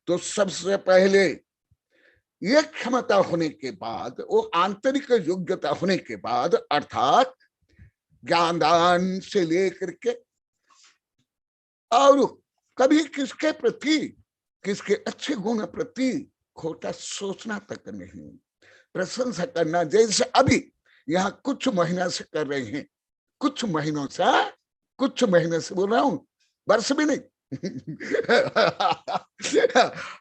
E: तो सबसे पहले ये क्षमता होने के बाद, वो आंतरिक योग्यता होने के बाद, अर्थात ज्ञान दान से लेकर के और कभी किसके प्रति, किसके अच्छे गुण प्रति खोटा सोचना तक नहीं, प्रशंसा करना। जैसे अभी यहाँ कुछ महीना से कर रहे हैं, कुछ महीनों से बोल रहा हूं, वर्ष भी नहीं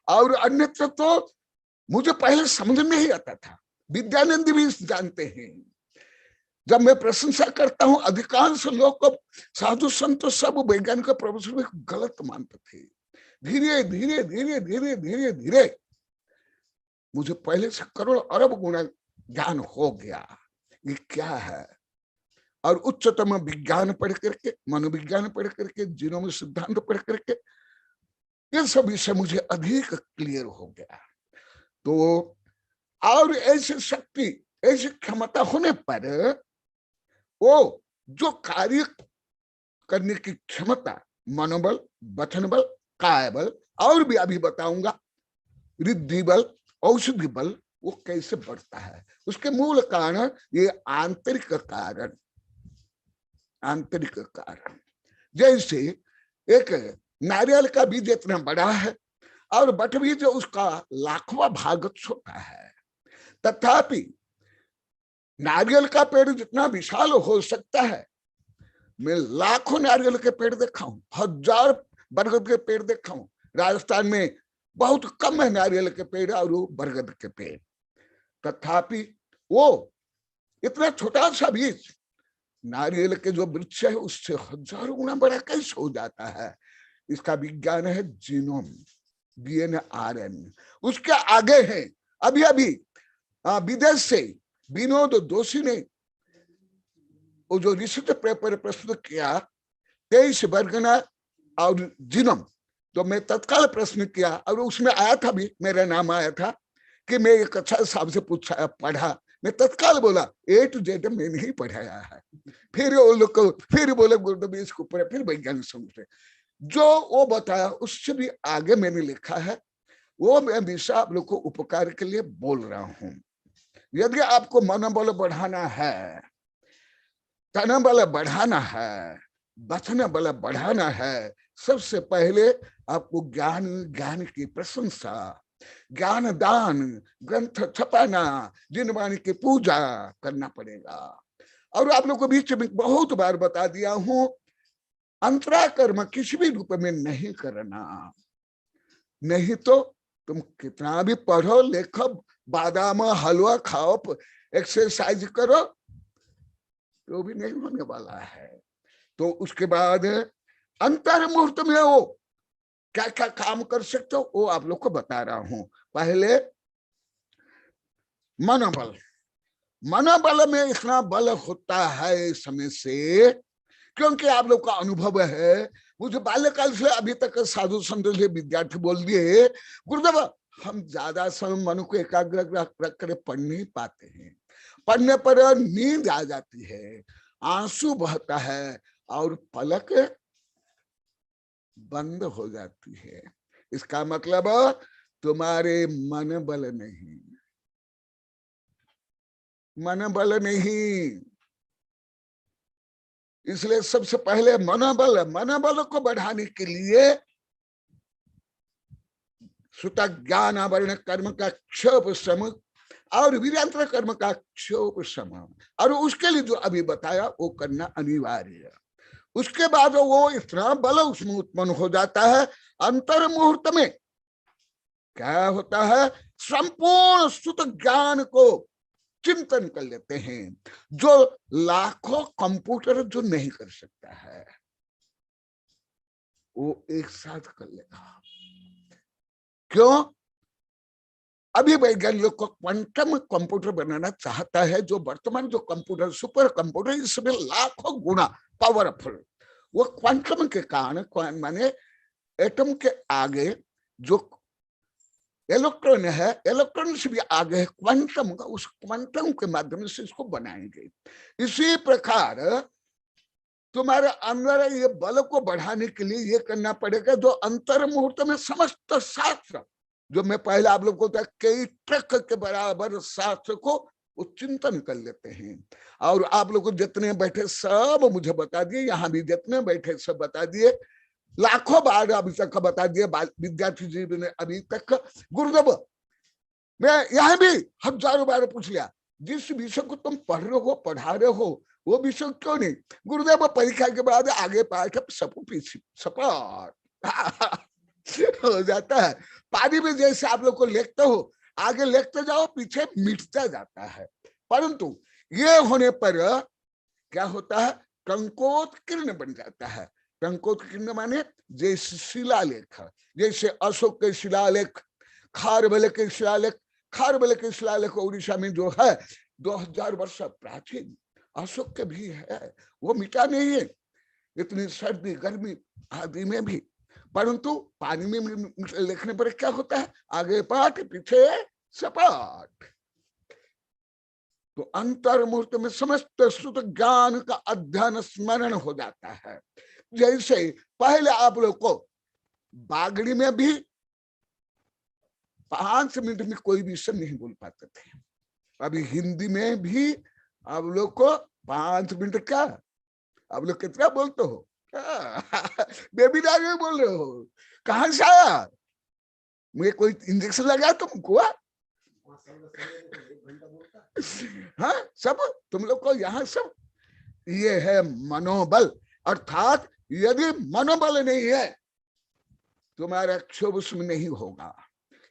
E: और अन्यत्र तो मुझे पहले समझ में ही आता था, विद्यानंद भी जानते हैं। जब मैं प्रशंसा करता हूं, अधिकांश लोग को साधु संत सब वैज्ञानिक प्रोफेसर भी गलत मानते थे। धीरे धीरे धीरे धीरे धीरे धीरे मुझे पहले से करोड़ अरब गुना ज्ञान हो गया, ये क्या है। और उच्चतम विज्ञान पढ़ करके, मनोविज्ञान पढ़ करके, जीनोम सिद्धांत पढ़ करके, ये सब विषय मुझे अधिक क्लियर हो गया। तो और ऐसी शक्ति, ऐसी क्षमता होने पर वो जो कार्य करने की क्षमता, मनोबल, वचन बल, काय बल, और भी अभी बताऊंगा, रिद्धि बल, औषधि बल, वो कैसे बढ़ता है। उसके मूल कारण ये आंतरिक कारण, आंतरिक कारण। जैसे एक नारियल का बीज इतना बड़ा है और बट बीज उसका लाखवां भाग छोटा है, तथापि नारियल का पेड़ जितना विशाल हो सकता है, मैं लाखों नारियल के पेड़ देखा हूं, 1000 बरगद के पेड़ देखा हूं। राजस्थान में बहुत कम है नारियल के पेड़ और बरगद के पेड़, तथापि वो इतना छोटा सा बीज नारियल के जो वृक्ष है उससे 1000 गुना बड़ा कैसे हो जाता है। इसका विज्ञान है जीनोम, DNA-RNA। उसके आगे है अभी अभी विदेश से विनोद जोशी ने वो जो रिसर्च पेपर प्रस्तुत किया, 23 वर्गना और जीनोम, तो मैं तत्काल प्रश्न किया और उसमें आया था भी, मेरा नाम आया था कि मैं एक अच्छा साहब से पूछा, पढ़ा, मैं तत्काल बोला A to Z में नहीं पढ़ाया है। फिर वो लोग को फिर बोले गुरुदेव इसको पढ़े, फिर वैज्ञानिक समझे, जो वो बताया उससे भी आगे मैंने लिखा है, वो मैं हमेशा आप लोग को उपकार के लिए बोल रहा हूं। यदि आपको मनोबल बढ़ाना है, तन बल बढ़ाना है, वचन बल बढ़ाना है, सबसे पहले आपको ज्ञान की प्रशंसा, ज्ञान दान, ग्रंथ छपाना, जिनवाणी की पूजा करना पड़ेगा। और आप लोग को बीच में बहुत बार बता दिया हूं, अंतरा कर्म किसी भी रूप में नहीं करना, नहीं तो तुम कितना भी पढ़ो लिखो, बादाम हलवा खाओ, एक्सरसाइज करो, तो भी नहीं होने वाला है। तो उसके बाद अंतर मुहूर्त में वो क्या क्या काम कर सकते हो वो आप लोग को बता रहा हूं। पहले मनोबल, मनोबल में इतना बल होता है समय से, क्योंकि आप लोग का अनुभव है। मुझे बाल्यकाल से अभी तक साधु संत से विद्यार्थी बोल दिए, गुरुदेव हम ज्यादा समय मन को एकाग्र रख कर पढ़ नहीं पाते हैं, पढ़ने पर नींद आ जाती है, आंसू बहता है और पलक बंद हो जाती है। इसका मतलब तुम्हारे मन बल नहीं, मन बल नहीं। इसलिए सबसे पहले मनोबल, मनोबल को बढ़ाने के लिए सुत ज्ञान आवरण कर्म का क्षोभ सम और वीर्यांतर कर्म का क्षोभ सम, और उसके लिए जो अभी बताया वो करना अनिवार्य है। उसके बाद वो इतना बल उसमें उत्पन्न हो जाता है। अंतर मुहूर्त में क्या होता है, संपूर्ण सुत ज्ञान को चिंतन कर लेते हैं, जो लाखों कंप्यूटर जो नहीं कर सकता है वो एक साथ कर लेगा। क्यों? अभी वैज्ञानिक को क्वांटम कंप्यूटर बनाना चाहता है, जो वर्तमान जो कंप्यूटर सुपर कंप्यूटर इसमें लाखों गुना पावरफुल, वो क्वांटम के कारण माने एटम के आगे जो इलेक्ट्रॉन है, इलेक्ट्रॉन से भी आगे है क्वांटम का, उस क्वांटम के माध्यम से इसको बनाएंगे। इसी प्रकार तुम्हारे अंदर ये बल को बढ़ाने के लिए ये करना पड़ेगा, जो अंतर मुहूर्त में समस्त शास्त्र, जो मैं पहले आप लोग को कई ट्रक के बराबर शास्त्र को वो चिंतन कर लेते हैं। और आप लोग को जितने बैठे सब मुझे बता दिए, यहाँ भी जितने बैठे सब बता दिए, लाखों बार अभी तक बता दिए विद्यार्थी जी ने अभी तक। गुरुदेव मैं यहाँ भी हजारों बार पूछ लिया, जिस विषय को तुम पढ़ रहे हो पढ़ा रहे हो वो विषय क्यों नहीं? गुरुदेव परीक्षा के बाद आगे पाठ सपाट हो जाता है। पानी में जैसे आप लोग को लिखते हो, आगे लिखते जाओ पीछे मिटता जाता है, परंतु ये होने पर क्या होता है, टंकोत्कीर्ण बन जाता है। टंकोत्कीर्ण माने जैसे शिलालेख, जैसे अशोक के शिलालेख, खारबल के शिलालेख, खारबल के शिलालेख उड़ीसा में जो है 2000 वर्ष प्राचीन, अशोक के भी है, वो मिटा नहीं है इतनी सर्दी गर्मी आदि में भी, परंतु पानी में लिखने पर क्या होता है, आगे पाठ पीछे सपाट। तो अंतर मुहूर्त में समस्त श्रुत ज्ञान का अध्ययन स्मरण हो जाता है। जैसे पहले आप लोग को बागड़ी में भी 5 मिनट में कोई विषय नहीं बोल पाते थे, अभी हिंदी में भी आप लोग को 5 मिनट क्या, आप लोग कितना बोलते हो, बेबी डाल में बोल रहे हो, कहां से आया, मुझे कोई इंजेक्शन लगा तुमको? हाँ सब तुम लोग को यहाँ सब ये है मनोबल। अर्थात यदि मनोबल नहीं है तुम्हारा क्षोभ उसमें नहीं होगा,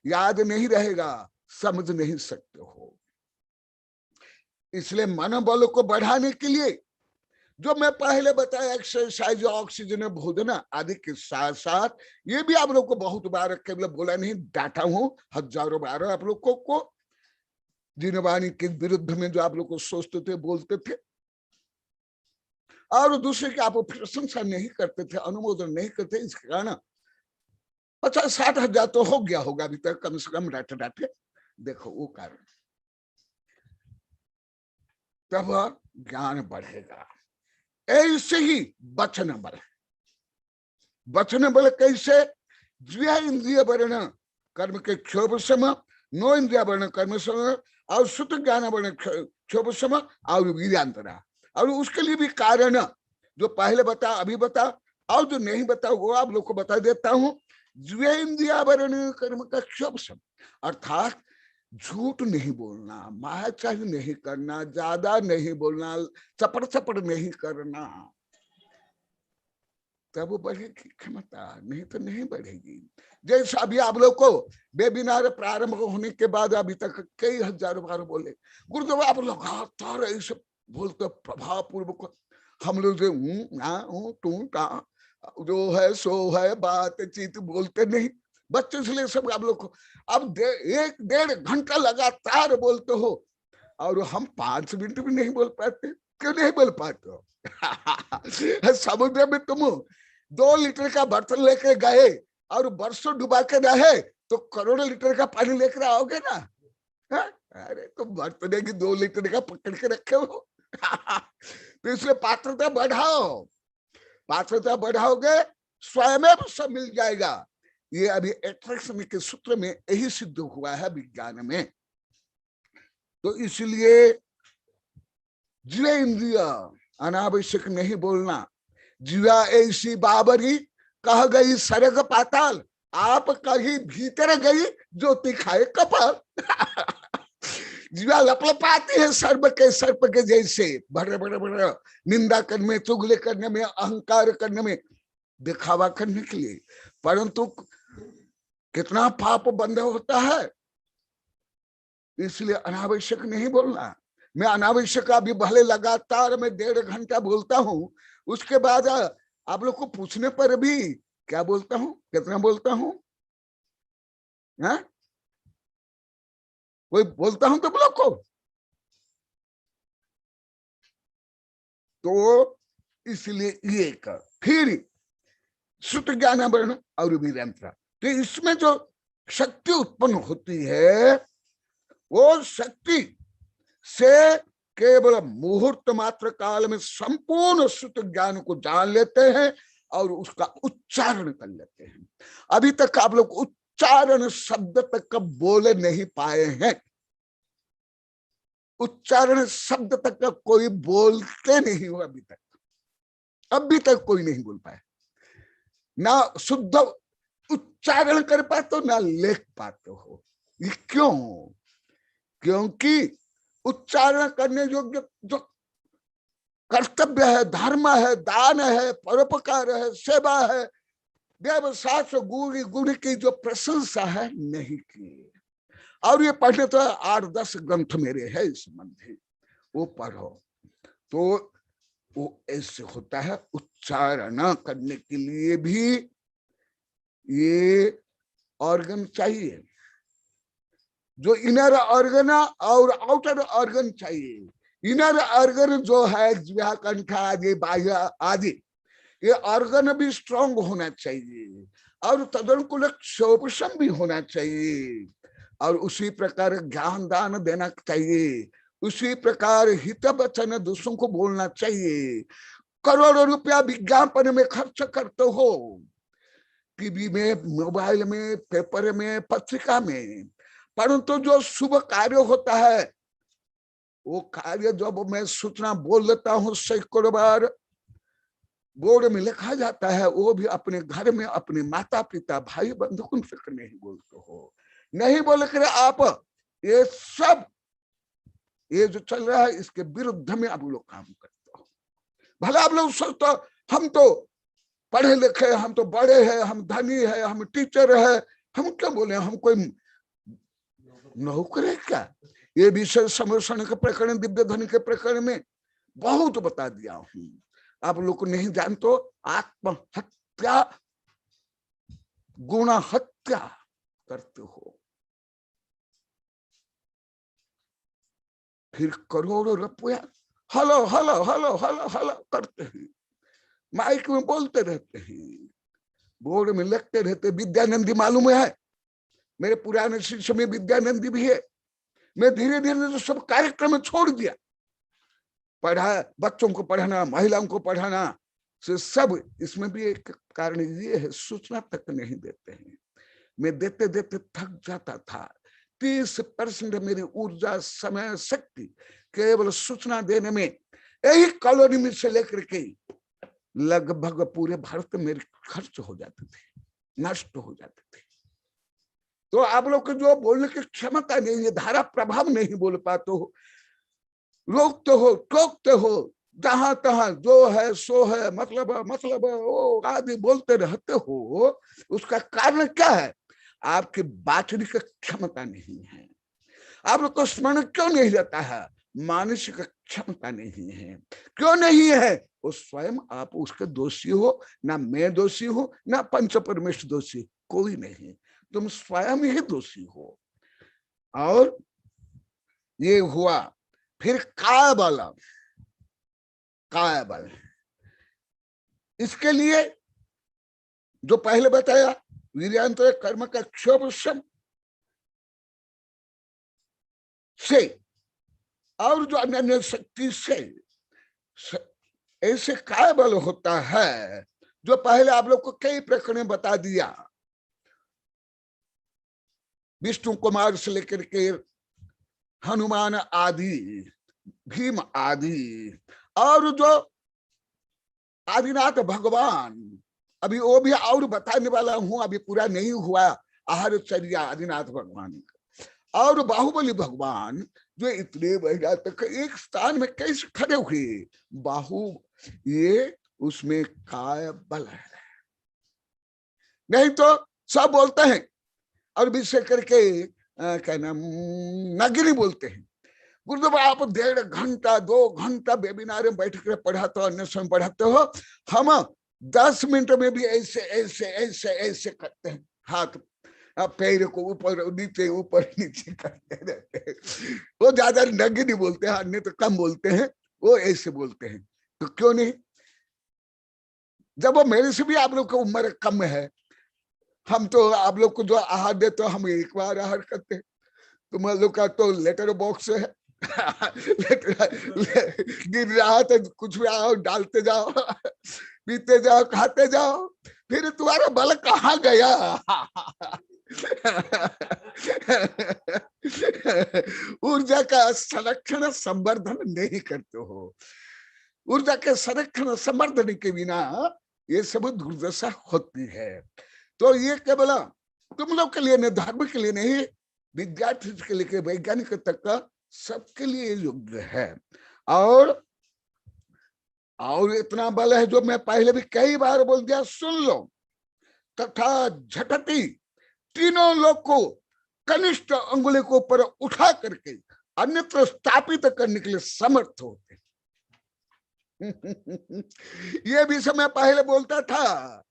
E: याद नहीं रहेगा, समझ नहीं सकते हो। इसलिए मनोबल को बढ़ाने के लिए जो मैं पहले बताया एक्सरसाइज, ऑक्सीजन, भोजन आदि के साथ साथ ये भी आप लोग को बहुत बार केवल बोला नहीं, डांटा हूं हजारों बार आप लोग को जिनवाणी के विरुद्ध में जो आप लोग को सोचते थे बोलते थे, और दूसरे की आप प्रशंसा नहीं करते थे, अनुमोदन नहीं करते, इसके कारण 50-60 हजार तो हो गया होगा अभी तक कम से कम डांटे डांटे, देखो वो कारण। तब ज्ञान बढ़ेगा। ऐसे ही वचन बल, वचन बल कैसे, द्विया इंद्रिय वर्ण कर्म के क्षोभ सम, नो इंद्रिय वर्ण कर्म सम, और शुद्ध ज्ञान वर्ण क्षोभ सम और वीर्यांतरा। और उसके लिए भी कारण जो पहले बता अभी बता, और जो नहीं बता वो आप लोग को बता देता हूं। ज्वेन्द्रियावरण कर्म का क्षोभम, अर्थात झूठ नहीं बोलना, मायाचारी नहीं करना, ज्यादा नहीं बोलना, चपड़ चपड़ नहीं करना, तब बढ़ेगी क्षमता, नहीं तो नहीं बढ़ेगी। जैसे अभी आप लोग को वेबिनार प्रारंभ होने के बाद अभी तक कई हजारों बार बोले, गुरुदेव आप लोग लगातार ऐसे बोलते प्रभाव पूर्वक, हम लोग जो है सो है बातचीत बोलते नहीं, बच्चे से ले सब आप लोग को अब 1-1.5 घंटा लगातार बोलते हो और हम 5 मिनट भी नहीं बोल पाते। क्यों नहीं बोल पाते हो? समुद्र में तुम 2 लीटर का बर्तन लेकर गए और बरसों डुबा के रहे तो करोड़ों लीटर का पानी लेकर आओगे ना? अरे तुम बर्तन की 2 लीटर का पकड़ के रखे हो। तो इसलिए पात्रता बढ़ाओ, पात्रता बढ़ाओगे स्वयं सब मिल जाएगा। ये अभी एट्रैक्शन के सूत्र में यही सिद्ध हुआ है विज्ञान में। तो इसलिए जिले इंद्रिया अनावश्यक नहीं बोलना। जीवा ऐसी बाबरी कह गई सरग पाताल, आप कहीं भीतर गई ज्योति खाए कपाल। जीवा लपलपाती है सर्प के जैसे, बड़े बड़े बड़े निंदा करने में, चुगली करने में, अहंकार करने में, दिखावा करने के लिए, परंतु कितना पाप बंद होता है। इसलिए अनावश्यक नहीं बोलना। मैं अनावश्यक अभी भले लगातार मैं 1.5 घंटा बोलता हूं, उसके बाद आप लोग को पूछने पर भी क्या बोलता हूं, कितना बोलता हूं, कोई बोलता हूं तुम लोग को? तो इसलिए ये कर, फिर श्रुत ज्ञान वर्ण और वीरंत्र, तो इसमें जो शक्ति उत्पन्न होती है वो शक्ति से केवल मुहूर्त मात्र काल में संपूर्ण श्रुत ज्ञान को जान लेते हैं और उसका उच्चारण कर लेते हैं। अभी तक आप लोग उच्चारण शब्द तक बोले नहीं पाए हैं। उच्चारण शब्द तक कोई बोलते नहीं हो अभी तक, अभी तक कोई नहीं बोल पाए, ना शुद्ध उच्चारण कर पाते हो ना लिख पाते हो। ये क्यों? क्योंकि उच्चारण करने योग्य जो कर्तव्य है, धर्म है, दान है, परोपकार है, सेवा है, व्यवसाय गुण की जो प्रशंसा है नहीं की। और ये पढ़ने तो 8-10 ग्रंथ मेरे है इस संबंधी, वो पढ़ो। तो वो ऐसे होता है। उच्चारण करने के लिए भी ये ऑर्गन चाहिए, जो इनर ऑर्गन और आउटर ऑर्गन चाहिए। इनर ऑर्गन जो है जिह्वा, कंठ आदि, बाह्य आदि, ये ऑर्गन भी स्ट्रांग होना चाहिए और तदनुकूल क्षोभम भी होना चाहिए, और उसी प्रकार ज्ञान दान देना चाहिए, उसी प्रकार हित वचन दूसरों को बोलना चाहिए। करोड़ों रुपया विज्ञापन में खर्च करते हो, टीवी में, मोबाइल में, पेपर में, पत्रिका में, परंतु जो शुभ कार्य होता है वो कार्य जब मैं सूचना बोल लेता हूँ 100 बार बोर्ड में लिखा जाता है, वो भी अपने घर में अपने माता पिता भाई बंधुओं से नहीं बोलते हो, नहीं बोल कर आप ये सब ये जो चल रहा है इसके विरुद्ध में आप लोग काम करते हो। भला आप लोग सोचते हम तो पढ़े लिखे, हम तो बड़े हैं, हम धनी है, हम टीचर है, हम क्या बोले, हम कोई नौकर है क्या? ये विषय समर्षण के प्रकरण, दिव्य ध्वनि के प्रकरण में बहुत बता दिया हूं। आप लोग को नहीं जानते, आत्महत्या गुण हत्या करते हो, फिर करोड़ों रुपया hello hello hello hello hello करते हैं, माइक में बोलते रहते हैं, बोर्ड में लिखते रहते। विद्यानंदी मालूम है, मेरे पुराने शिष्य में विद्यानंदी भी है। मैं धीरे धीरे तो सब कार्यक्रम छोड़ दिया, पढ़ा, बच्चों को पढ़ाना, महिलाओं को पढ़ाना से सब। इसमें भी एक कारण ये है, सूचना तक नहीं देते हैं। मैं देते देते थक जाता था। 30% मेरी ऊर्जा, समय, शक्ति केवल सूचना देने में, यही कॉलोनी में से लेकर के लगभग पूरे भारत में मेरे खर्च हो जाते थे। नष्ट हो जाते थे। तो आप लोग को जो बोलने की क्षमता नहीं है, धारा प्रभाव नहीं बोल पाते हो, रोकते हो, टोकते हो, जहां तहां जो है सो है, मतलब ओ आदि बोलते रहते हो, उसका कारण क्या है? आपकी बातचीत की क्षमता नहीं है। आप लोग को स्मरण क्यों नहीं रहता है? मानसिक क्षमता नहीं है। क्यों नहीं है? वो स्वयं आप उसके दोषी हो, ना मैं दोषी हूं, ना पंच परमेश्वर दोषी, कोई नहीं, तुम स्वयं ही दोषी हो। और ये हुआ। फिर काय बल, इसके लिए जो पहले बताया, वीर्यान्तरे कर्म का क्षोभ से और जो अन्य शक्ति से ऐसे काय बल होता है, जो पहले आप लोग को कई प्रकरण बता दिया, विष्णु कुमार से लेकर के हनुमान आदि, भीम आदि, और जो आदिनाथ भगवान, अभी वो भी और बताने वाला हूं, अभी पूरा नहीं हुआ, आहारचर्या आदिनाथ भगवान का, और बाहुबली भगवान जो इतने महीना तक एक स्थान में कैसे खड़े हुए, ये उसमें काय बल है। नहीं तो सब बोलते हैं और विशेष करके क्या नाम नगरी बोलते हैं। गुरुदेव आप 1.5 घंटा 2 घंटा वेबिनार में बैठ कर पढ़ाते हो, अन्य समय पढ़ाते हो, हम 10 मिनट में भी ऐसे ऐसे ऐसे ऐसे करते हैं, हाथ पैर को ऊपर नीचे करते रहते हैं। वो ज्यादा नगरी बोलते हैं, अन्य तो कम बोलते हैं, वो ऐसे बोलते हैं। तो क्यों नहीं? जब वो मेरे से भी आप लोग की उम्र कम है, हम तो आप लोग को जो आहार देते हो, हम एक बार आहार करते हैं। तुम लोग का तो लेटर बॉक्स है, गिर रहा तो कुछ भी आओ डालते जाओ, पीते जाओ, खाते जाओ, फिर तुम्हारा बल कहाँ गया? ऊर्जा का संरक्षण संवर्धन नहीं करते हो। ऊर्जा के संरक्षण संवर्धन के बिना ये सब दुर्दशा होती है। तो ये केवल तुम लोग के लिए नहीं, धर्म के लिए नहीं, विद्यार्थी के लिए, वैज्ञानिक तक का सबके लिए योग्य है। और इतना बल है जो मैं पहले भी कई बार बोल दिया, सुन लो। तथा झटती, तीनों लोग को कनिष्ठ अंगुली को ऊपर उठा करके अन्यत्र स्थापित करने के लिए समर्थ होते। ये भी समय पहले बोलता था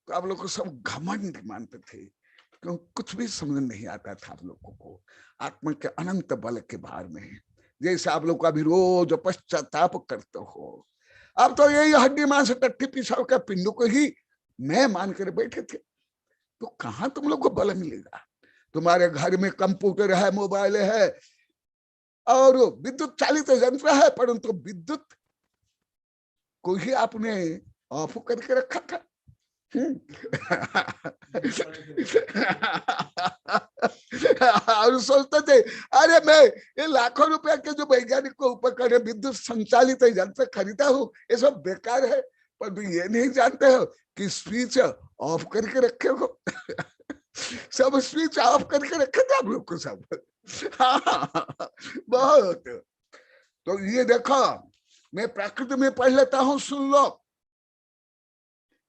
E: तो आप लोग को सब घमंड मानते थे, क्यों कुछ भी समझ नहीं आता था आप लोगों को आत्मा के अनंत बल के बारे में। जैसे आप लोग अभी रोज पश्चाताप करते हो, अब तो यही हड्डी मांस टट्टी पिसाव का पिंडों को ही मैं मान कर बैठे थे, तो कहां तुम लोग को बल मिलेगा? तुम्हारे घर में कंप्यूटर है, मोबाइल है और विद्युत चालित यंत्र है, परंतु विद्युत को ही आपने ऑफ करके रखा था। और सोचते थे अरे मैं ये लाखों रुपए के जो वैज्ञानिक को उपकरण विद्युत संचालित यंत्र खरीदा हूं, ये सब बेकार है, पर ये नहीं जानते हो कि स्विच ऑफ करके रखे हो। सब स्विच ऑफ करके रखे थे आप लोग को सब। बहुत। तो ये देखो, मैं प्रकृति में पढ़ लेता हूं, सुन लो।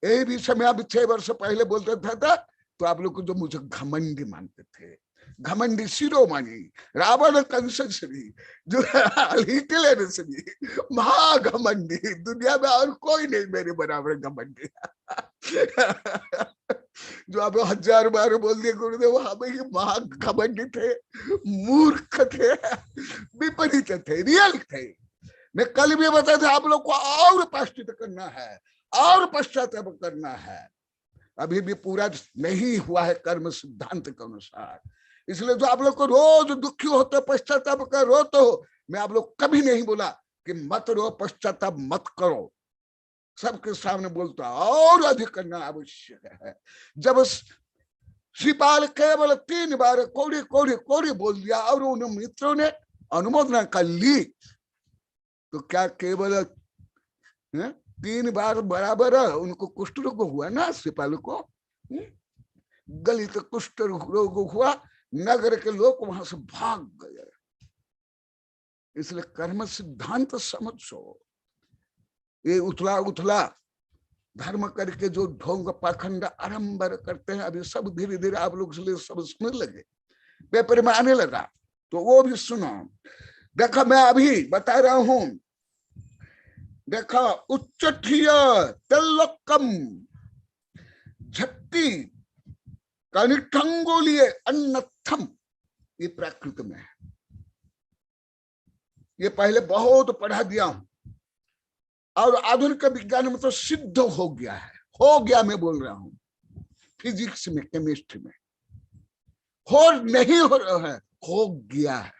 E: यही भी समय अब 6 वर्ष पहले बोलता था तो आप लोग को जो मुझे घमंडी मानते थे, घमंडी शिरोमणि, रावण कंस श्री, जो हिटलर श्री, महाघमंडी, दुनिया में और कोई नहीं मेरे बराबर घमंडी। जो आप 1000 बार बोल दिए गुरुदेव, हम ही महाघमंडी थे, मूर्ख थे, विपरीत थे, रियल थे। मैं कल भी बताया था आप लोग को और पश्चाताप करना है, और पश्चाताप करना है। अभी भी पूरा नहीं हुआ है कर्म सिद्धांत के अनुसार, इसलिए जो आप लोग को रोज दुखी होते पश्चाताप कर रोते हो, मैं आप लोग कभी नहीं बोला कि मत रो, पश्चाताप मत करो। सबके सामने बोलता और अधिक करना आवश्यक है। जब श्रीपाल केवल 3 बार कोड़ी कोड़ी कोड़ी बोल दिया और उन मित्रों ने अनुमोदना कर ली, तो क्या केवल 3 बार बराबर उनको कुष्ठ रोग हुआ ना श्रीपाल को? गलित कुष्ठ रोग हुआ, नगर के लोग वहां से भाग गए। इसलिए कर्म सिद्धांत समझो। ये उथला उथला धर्म करके जो ढोंग पाखंड आरंभ करते हैं, अभी सब धीरे धीरे आप लोग सब सुनने लगे, पेपर में आने लगा, तो वो भी सुनो। देखा, मैं अभी बता रहा हूं, देखा, उच्चठीय तल्लकम झट्टी कनिठंगोलिए अन्नथम, ये प्राकृत में है। ये पहले बहुत पढ़ा दिया हूं, और आधुनिक विज्ञान में तो सिद्ध हो गया है। हो गया मैं बोल रहा हूं, फिजिक्स में, केमिस्ट्री में हो नहीं हो रहा है, हो गया है।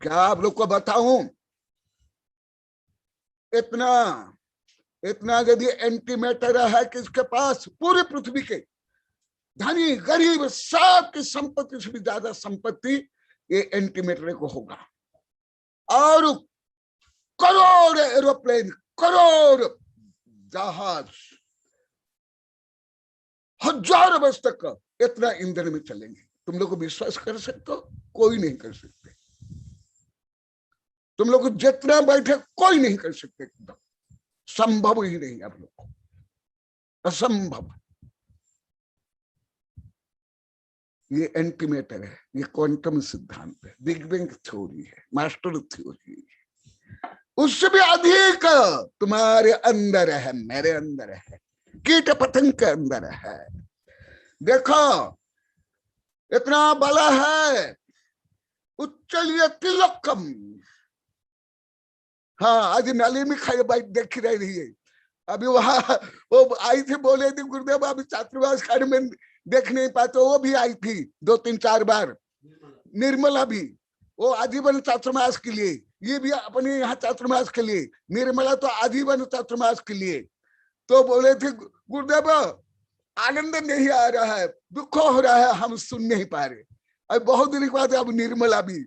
E: क्या आप लोग को बताऊं, इतना इतना यदि एंटीमेटर है किसके पास, पूरी पृथ्वी के धनी गरीब सबकी संपत्ति से भी ज्यादा संपत्ति ये एंटीमेटर को होगा। और करोड़ एरोप्लेन, करोड़ जहाज, हजार वर्ष तक इतना ईंधन में चलेंगे। तुम लोग को विश्वास कर सकते हो? कोई नहीं कर सकते। तुम लोग जितना बैठे कोई नहीं कर सकते, एकदम संभव ही नहीं। आप लोग को असंभव। ये एंटीमेटर है, ये क्वांटम सिद्धांत है, बिग बैंग थ्योरी है, मास्टर थ्योरी है। उससे भी अधिक तुम्हारे अंदर है, मेरे अंदर है, कीट पतंग के अंदर है। देखो, इतना बला है, उच्चलिए तिलकम। हाँ, आज नाली में खाई बाइक देख रही है। अभी वहां वो आई थी, बोले थी गुरुदेव अभी छात्रावास कार्य में देख नहीं पाते, वो भी आई थी 2-3-4 बार। निर्मला भी, वो आजीवन छात्रावास के लिए, ये भी अपने यहाँ छात्रावास के लिए, निर्मला तो आजीवन छात्रावास के लिए। तो बोले थे गुरुदेव आनंद नहीं आ रहा है, दुख हो रहा है, हम सुन नहीं पा रहे। अब बहुत दिन के बाद अब निर्मला भी,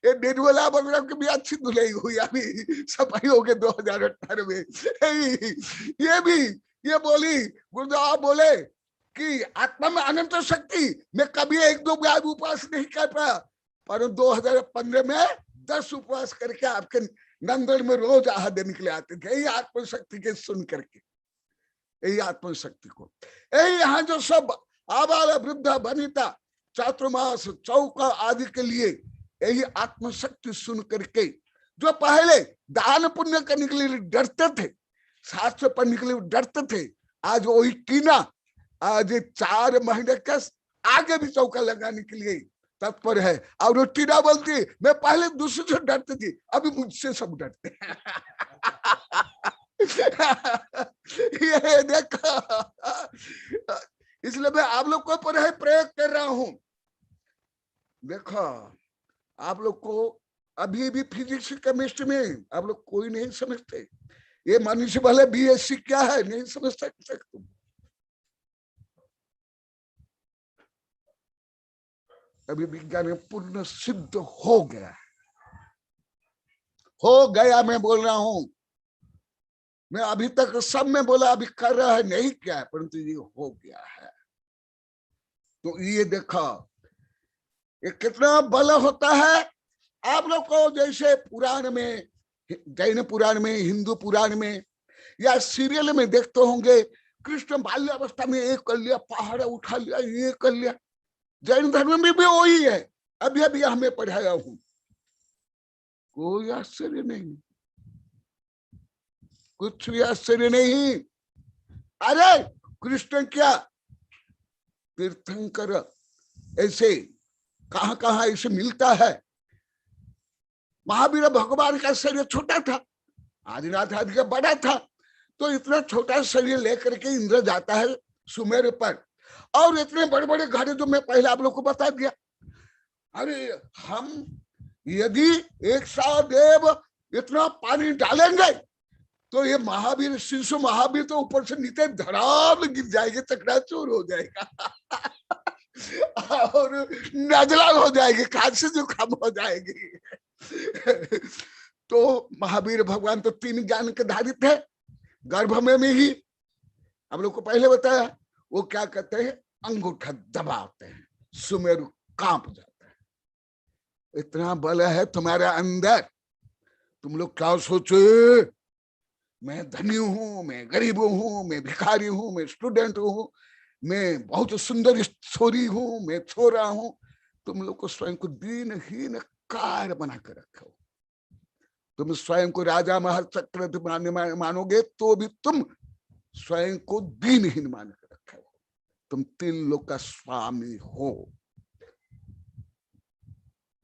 E: ये निर्मला वगैरह की भी अच्छी धुलाई हुई, अभी सफाई हो गए 2018 में। ये भी ये बोली, गुरुदेव आप बोले कि आत्मा में अनंत शक्ति, मैं कभी 1-2 बार उपवास नहीं कर पाया, पर 2015 में 10 उपवास करके आपके नंदन में रोज आहार देने के लिए आते थे। यही आत्मशक्ति के सुन करके, यही आत्मशक्ति को, यही यहाँ जो सब आबाल वृद्ध वनिता चातुर्मास चौका आदि के लिए यही आत्मशक्ति सुन करके, जो पहले दान पुण्य करने के लिए डरते थे, शास्त्र पढ़ने के लिए डरते थे, आज वही टीना आज 4 महीने का आगे भी चौका लगाने के लिए तत्पर है। और वो टीना बोलती मैं पहले दूसरे से डरती थी, अभी मुझसे सब डरते हैं। ये देखो, इसलिए मैं आप लोग को प्रयोग कर रहा हूं। देखो, आप लोग को अभी भी फिजिक्स केमिस्ट्री में आप लोग कोई नहीं समझते। ये मनुष्य भले बीएससी क्या है नहीं समझ सकते तुम। अभी विज्ञान में पूर्ण सिद्ध हो गया, हो गया। मैं बोल रहा हूं, मैं अभी तक सब में बोला, अभी कर रहा है नहीं क्या है, परंतु ये हो गया है। तो ये देखा ये कितना बल होता है। आप लोग को जैसे पुराण में, जैन पुराण में, हिंदू पुराण में या सीरियल में देखते होंगे, कृष्ण बाल्यावस्था में ये कर लिया, पहाड़ उठा लिया, ये कर लिया। जैन धर्म में भी वही है, अभी अभी हमें पढ़ाया हूं। कोई आश्चर्य नहीं, कुछ भी आश्चर्य नहीं। अरे कृष्ण क्या तीर्थंकर ऐसे कहां कहां ऐसे मिलता है। महावीर भगवान का शरीर छोटा था, आदिनाथ आदि का बड़ा था, तो इतना छोटा शरीर लेकर के इंद्र जाता है सुमेर पर, और इतने बड़े बड़े घड़े जो मैं पहले आप लोग को बता दिया। अरे हम यदि एक साथ देव इतना पानी डालेंगे तो ये महावीर, शिशु महावीर तो ऊपर से नीचे धड़ाम गिर जाएंगे, चकनाचूर हो जाएगा और नजला हो जाएगी, खांसी जुकाम हो जाएगी। तो महावीर भगवान तो 3 ज्ञान के धारी थे, गर्भ में ही हम लोग को पहले बताया, वो क्या कहते हैं, अंगूठा दबाते हैं, सुमेरु कांप जाता है। इतना बल है तुम्हारे अंदर। तुम लोग क्या सोचे, मैं धनी हूं, मैं गरीब हूं, मैं भिखारी हूं, मैं स्टूडेंट हूं, मैं बहुत सुंदर छोरी हूं, मैं छोरा हूं। तुम लोग को स्वयं को दीनहीन कार बना कर रखे हो। तुम स्वयं को राजा महल चक्रवर्ती मानोगे तो भी तुम स्वयं को दीनहीन मान कर रखे हो। तुम 3 लोक का स्वामी हो।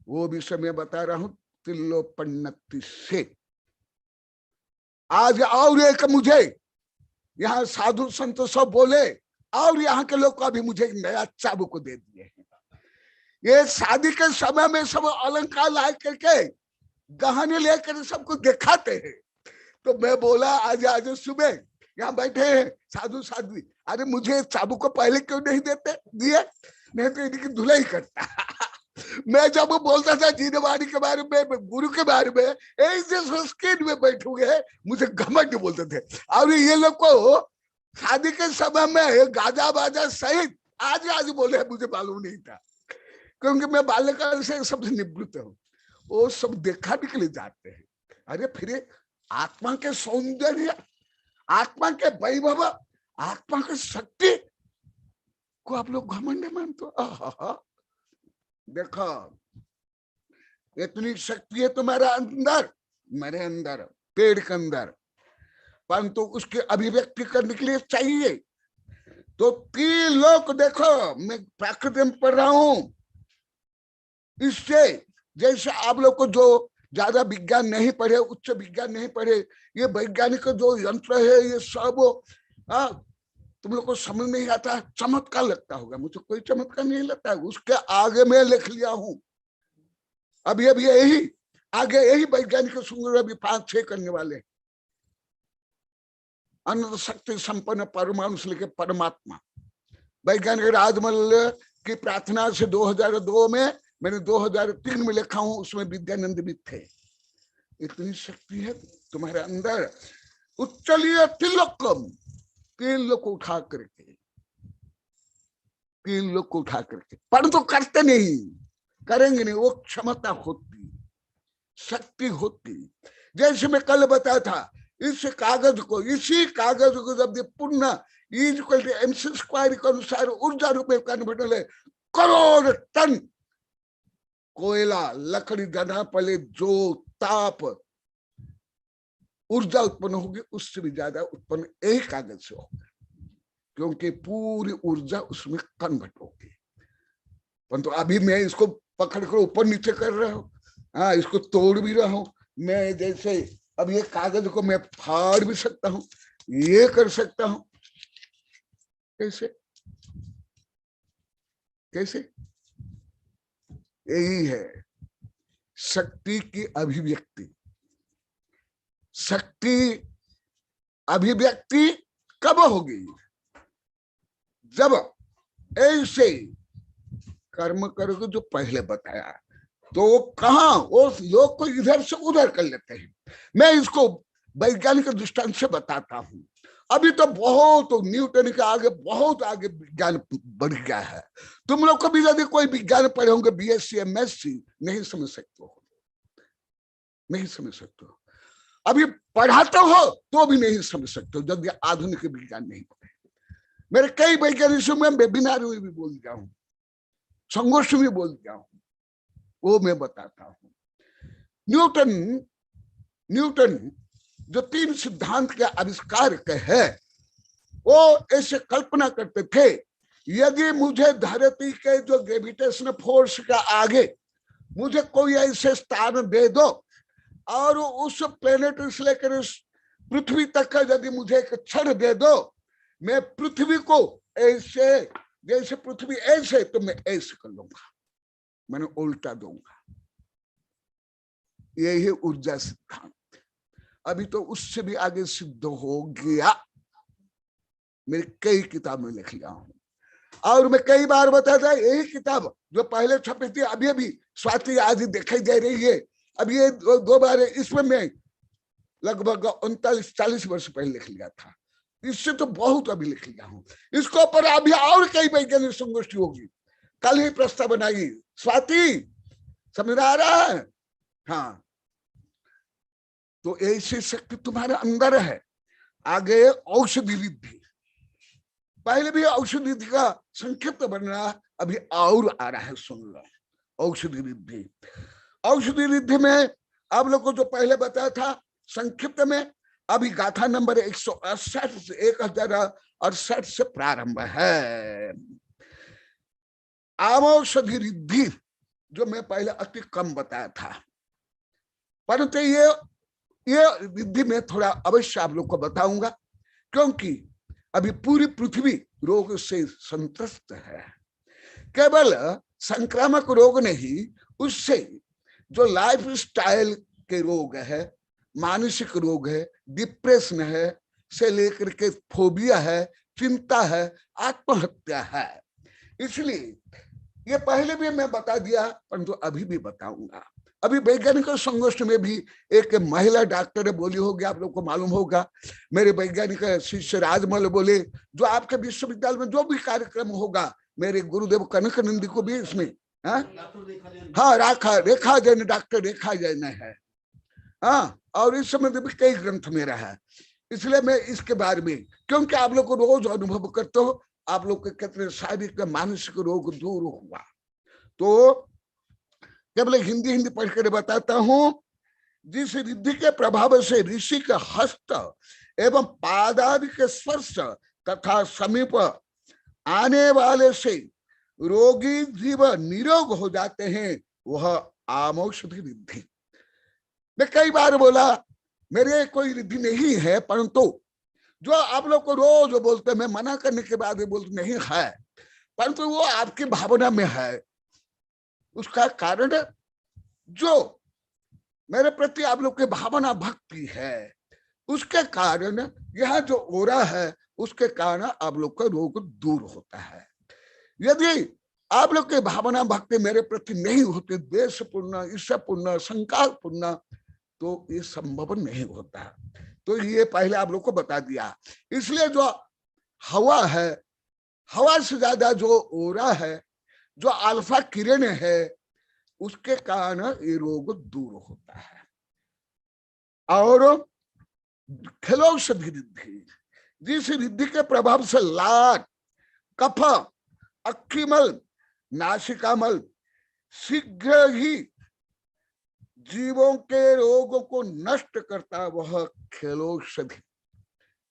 E: वो विषय मैं बता रहा हूं त्रिलोपन्नति से। आज और एक मुझे यहाँ साधु संत सब बोले, और यहाँ के लोग अभी मुझे नया चाबुक दे दिए हैं। ये शादी के समय में सब अलंकार ला करके गहने लेकर सबको दिखाते हैं। तो मैं बोला आज आज सुबह यहाँ बैठे हैं साधु साध्वी, अरे मुझे चाबुक को पहले क्यों नहीं देते दिए, नहीं तो इनकी धुलाई करता। मैं जब बोलता था जीनवाणी के बारे में, गुरु के बारे में, स्क्रीन में बैठूंगे मुझे घमंड बोलते थे। और ये लोग को शादी के समय में गाजा बाजा सहित आज बोले मुझे मालूम नहीं था, क्योंकि मैं बाल्यकाल से सबसे निवृत्त हूँ। वो सब दिखाने के लिए जाते हैं। अरे फिर आत्मा के सौंदर्य, आत्मा के वैभव, आत्मा की शक्ति को आप लोग घमंड मानते हो। देखो इतनी शक्ति है तुम्हारा अंदर, मेरे अंदर, पेड़ के अंदर, परंतु उसकी अभिव्यक्ति करने के लिए चाहिए तो 3 लोग। देखो मैं प्राकृतिक में पढ़ रहा हूं, इससे जैसे आप लोग को जो ज्यादा विज्ञान नहीं पढ़े, उच्च विज्ञान नहीं पढ़े, ये वैज्ञानिक जो यंत्र है ये सब तुम लोग को समझ नहीं आता, चमत्कार लगता होगा। मुझे कोई चमत्कार नहीं लगता है, उसके आगे मैं लिख लिया हूं। अभी यही आगे यही वैज्ञानिक सुंदर अभी 5-6 करने वाले। अनंत शक्ति संपन्न परमाणु से लेकर परमात्मा, वैज्ञानिक राजमल की प्रार्थना से 2002 में, मैंने 2003 में लिखा हूं, उसमें विद्यानंद भी थे। इतनी शक्ति है तुम्हारे अंदर। उच्चलीय तिलोकम, 3 लोग को उठा करके, 3 लोग को उठा करके, परंतु करते नहीं, करेंगे नहीं। वो क्षमता होती, शक्ति होती। जैसे मैं कल बताया था, इस कागज को, इसी कागज को जब पुनः mc² के अनुसार ऊर्जा रूप में कन्वर्ट है, करोड़ टन कोयला लकड़ी जला पले जो ताप ऊर्जा उत्पन्न होगी, उससे भी ज्यादा उत्पन्न एक कागज से होगा, क्योंकि पूरी ऊर्जा उसमें कन्वर्ट होगी। परंतु अभी मैं इसको पकड़ कर ऊपर नीचे कर रहा हूँ, हाँ इसको तोड़ भी रहा हूं मैं। जैसे अब ये कागज को मैं फाड़ भी सकता हूं, ये कर सकता हूं। कैसे कैसे? यही है शक्ति की अभिव्यक्ति। शक्ति अभिव्यक्ति कब होगी? जब ऐसे कर्म करोगे जो पहले बताया। तो वो कहा, वो लोग को इधर से उधर कर लेते हैं। मैं इसको वैज्ञानिक दृष्टांत से बताता हूं। अभी तो बहुत न्यूटन के आगे, बहुत आगे विज्ञान बढ़ गया है। तुम लोग को भी यदि कोई विज्ञान पढ़े होंगे, BSc MSc, नहीं समझ सकते हो, नहीं समझ सकते हो। अभी पढ़ाते हो तो भी नहीं समझ सकते हो जब आधुनिक विज्ञान नहीं पढ़े। मेरे कई वैज्ञानिकों में वेबिनार में भी बोल गया हूं, संगोष्ठी में बोल गया हूं, वो मैं बताता हूं। न्यूटन जो 3 सिद्धांत के आविष्कार के है, वो ऐसे कल्पना करते थे, यदि मुझे धरती के जो ग्रेविटेशन फोर्स के आगे मुझे कोई ऐसे स्थान दे दो और उस प्लेनेट से लेकर पृथ्वी तक का यदि मुझे एक क्षण दे दो, मैं पृथ्वी को ऐसे, जैसे पृथ्वी ऐसे, तो मैं ऐसे कर लूंगा, मैंने उल्टा दूंगा। यही ऊर्जा सिद्धांत। अभी तो उससे भी आगे सिद्ध हो गया। मेरी कई किताब में लिख लिया हूं, और मैं कई बार बताया था, यही किताब जो पहले छपी थी, अभी स्वाति आदि दिखाई दे रही है। अब ये 2 बार इसमें मैं लगभग 39-40 वर्ष पहले लिख लिया था। इससे तो बहुत अभी लिख लिया हूं। इसके ऊपर अभी और कई वैज्ञानिक संगोष्ठी होगी। कल ही प्रस्ताव बनाई। स्वाति समझ आ रहा है? हाँ, तो ऐसी शक्ति तुम्हारे अंदर है। आगे औषधि रिद्धि, पहले भी औषधि रिद्धि का संक्षिप्त बनना अभी और आ रहा है, सुन लो। औषधि रिद्धि, औषधि रिद्धि में आप लोग को जो पहले बताया था संक्षिप्त में, अभी गाथा नंबर 168 से 1068 से प्रारंभ है। आमौषधि रिद्धि जो मैं पहले अति कम बताया था, परंतु ये रिद्धि में थोड़ा अवश्य आप लोग को बताऊंगा, क्योंकि अभी पूरी पृथ्वी रोग से संत्रस्त है। केवल संक्रामक रोग नहीं, उससे जो लाइफ स्टाइल के रोग है, मानसिक रोग है, डिप्रेशन है, से लेकर के फोबिया है, चिंता है, आत्महत्या है। इसलिए ये पहले भी मैं बता दिया, परंतु अभी भी बताऊंगा। अभी वैज्ञानिक संगोष्ठी में भी एक महिला डॉक्टर बोली होगी, आप लोग को मालूम होगा। मेरे वैज्ञानिक शिष्य राजमल बोले, जो आपके विश्वविद्यालय में जो भी कार्यक्रम होगा, मेरे गुरुदेव कनक नंदी को भी इसमें हाँ रेखा जैन, डॉक्टर रेखा जैन है। हाँ, और इस समय भी कई ग्रंथ मेरा है। इसलिए मैं इसके बारे में, क्योंकि आप लोग को रोज अनुभव करते हो, आप लोग के कितने शारीरिक मानसिक रोग दूर हुआ। तो केवल हिंदी पढ़ कर बताता हूं। जिस रिद्धि के प्रभाव से ऋषि के हस्त एवं पादादि के स्पर्श तथा समीप आने वाले से रोगी जीव निरोग हो जाते हैं, वह आमौषधि रिद्धि। मैं कई बार बोला मेरे कोई रिद्धि नहीं है, परंतु जो आप लोग को रोज बोलते, मैं मना करने के बाद बोलते नहीं है, परंतु वो आपकी भावना में है। उसका कारण जो मेरे प्रति आप लोग की भावना भक्ति है, उसके कारण यह जो ओरा है, उसके कारण आप लोग का रोग दूर होता है। यदि आप लोग की भावना भक्ति मेरे प्रति नहीं होती, द्वेषपूर्ण, ईर्ष्यापूर्ण, संकल्पपूर्ण, तो ये संभव नहीं होता। तो ये पहले आप लोग को बता दिया। इसलिए जो हवा है, हवा से ज्यादा जो ओरा है, जो अल्फा किरण है, उसके कारण ये रोग दूर होता है। और खिलौषधि रिद्धि, जिस रिद्धि के प्रभाव से लाट, कफ, अक्खीमल, नासिकामल शीघ्र ही जीवों के रोगों को नष्ट करता, वह खिलौषधि।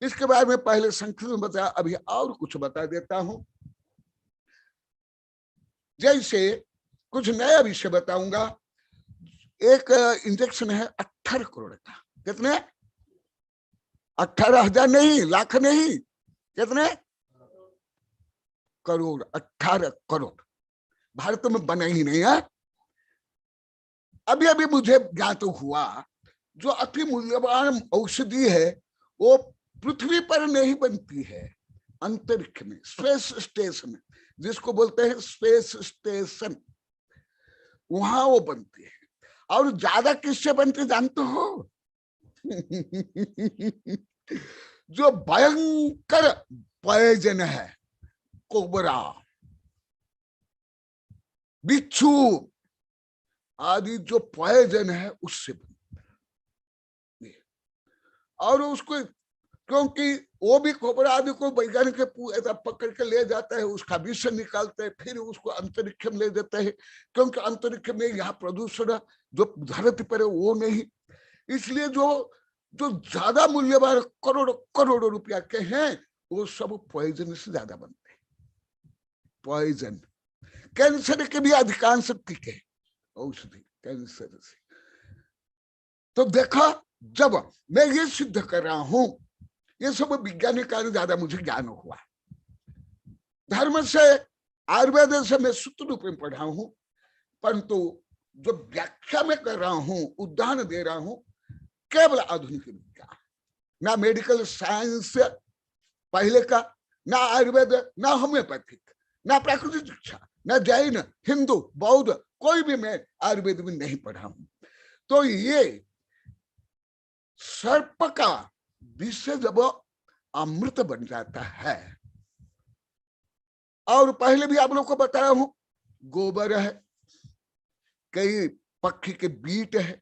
E: इसके बारे में पहले संक्षिप्त में बताया, अभी और कुछ बता देता हूं। जैसे कुछ नया विषय बताऊंगा। एक इंजेक्शन है 18 करोड़ का। कितने? 18,000 नहीं, लाख नहीं, कितने? करोड़, 18 करोड़। भारत में बना ही नहीं है। अभी अभी मुझे ज्ञात हुआ, जो अति मूल्यवान औषधि है, वो पृथ्वी पर नहीं बनती है, अंतरिक्ष में, स्पेस स्टेशन, जिसको बोलते हैं स्पेस स्टेशन, वहां वो बनती है। और ज्यादा किससे बनती जानते हो? जो भयंकर पॉइजन है, कोबरा, बिच्छू आदि जो पॉइजन है, उससे बनती है। और उसको, क्योंकि वो भी कोबरा आदि को वैज्ञानिक पकड़ के ले जाता है, उसका विष निकालते हैं, फिर उसको अंतरिक्ष में ले देते हैं, क्योंकि अंतरिक्ष में यहाँ प्रदूषण जो धरती पर है वो नहीं। इसलिए जो ज्यादा मूल्यवान करोड़ों करोड़ों रुपया के हैं, वो सब पॉइजन से ज्यादा बनते हैं। पॉइजन, कैंसर के भी अधिकांश टीके औषधि कैंसर से। तो देखा, जब मैं ये सिद्ध कर रहा हूं, ये सब वैज्ञानिक कारण ज्यादा मुझे ज्ञान हुआ। धर्म से, आयुर्वेद से मैं सूत्र रूप में पढ़ा हूं, परंतु जो व्याख्या में कर रहा हूं, उदाहरण दे रहा हूं, केवल आधुनिक विज्ञान, ना मेडिकल साइंस पहले का, ना आयुर्वेद, ना होम्योपैथिक, ना प्राकृतिक शिक्षा, ना जैन, हिंदू, बौद्ध, कोई भी मैं आयुर्वेद में नहीं पढ़ा हूं। तो ये सर्प का विष से जब अमृत बन जाता है, और पहले भी आप लोग को बताया हूं, गोबर है, कई पक्षी के बीट है,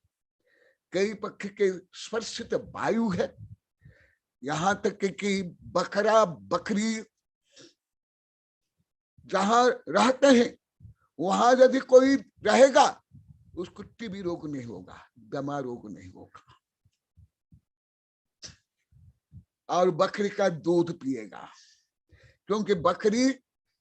E: कई पक्षी के स्पर्शित वायु है, यहां तक कि बकरा बकरी जहां रहते हैं वहां यदि कोई रहेगा उसको टीबी रोग नहीं होगा, दमा रोग नहीं होगा, और बकरी का दूध पिएगा, क्योंकि बकरी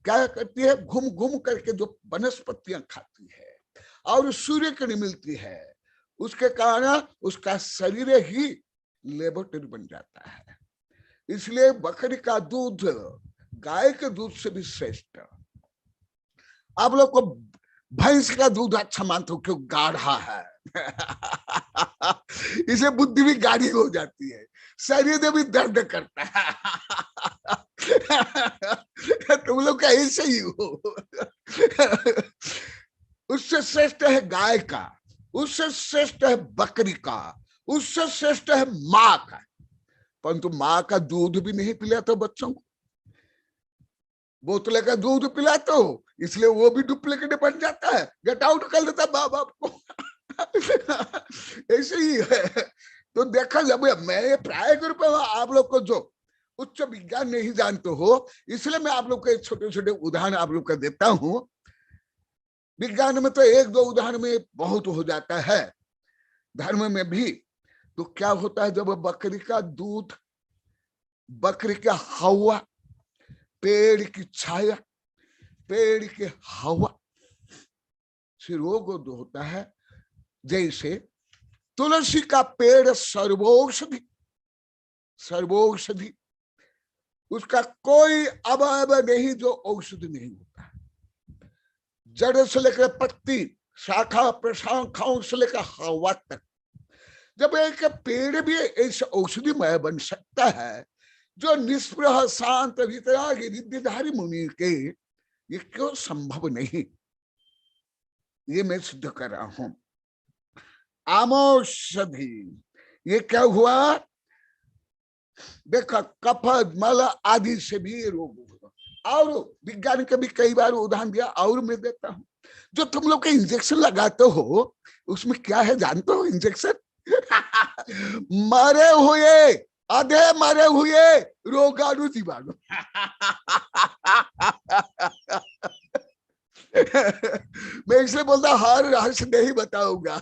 E: क्या करती है, घूम घूम करके जो वनस्पतियां खाती है और सूर्य किरण मिलती है, उसके कारण उसका शरीर ही लेबोरेटरी बन जाता है। इसलिए बकरी का दूध गाय के दूध से भी श्रेष्ठ। आप लोग को भैंस का दूध अच्छा मानते हो, क्यों? गाढ़ा है इसे बुद्धि भी गाढ़ी हो जाती है, शरीर में भी दर्द करता है तुम लोग का ऐसे ही हो उससे श्रेष्ठ है गाय का, उससे श्रेष्ठ है बकरी का, उससे श्रेष्ठ है माँ का। परंतु माँ का दूध भी नहीं पिलाते बच्चों को, बोतले का दूध पिलाते हो, इसलिए वो भी डुप्लीकेट बन जाता है, गेट आउट कर देता माँ बाप को ऐसे ही है। तो देखा जब मैं प्राय रूप में आप लोग को जो उच्च विज्ञान नहीं जानते हो, इसलिए मैं आप लोग को छोटे छोटे उदाहरण आप लोग को देता हूं। विज्ञान में तो एक दो उदाहरण में बहुत हो जाता है, धर्म में भी। तो क्या होता है, जब बकरी का दूध, बकरी का हवा, पेड़ की छाया, पेड़ की हवा से रोग होता है। जैसे तुलसी का पेड़ सर्वौषधि, सर्वौषधि, उसका कोई अवयव नहीं जो औषधि नहीं होता, जड़ से लेकर पत्ती, शाखा प्रशाखाओं से लेकर हवा तक। जब एक पेड़ भी ऐसे औषधिमय बन सकता है जो निष्प्रह शांत वितरागी रिद्धिधारी मुनि के, ये क्यों संभव नहीं? ये मैं सिद्ध कर रहा हूं। आमौषधि, ये क्या हुआ? देखा, कफ मल आदि से भी ये रोग हुआ। और विज्ञान के भी कई बार उदाहरण दिया, और मैं देता हूं। जो तुम लोग के इंजेक्शन लगाते हो उसमें क्या है जानते हो? इंजेक्शन मरे हुए, आधे मरे हुए रोगाणु जीवाणु मैं इसलिए बोलता हर रहस्य नहीं बताऊंगा।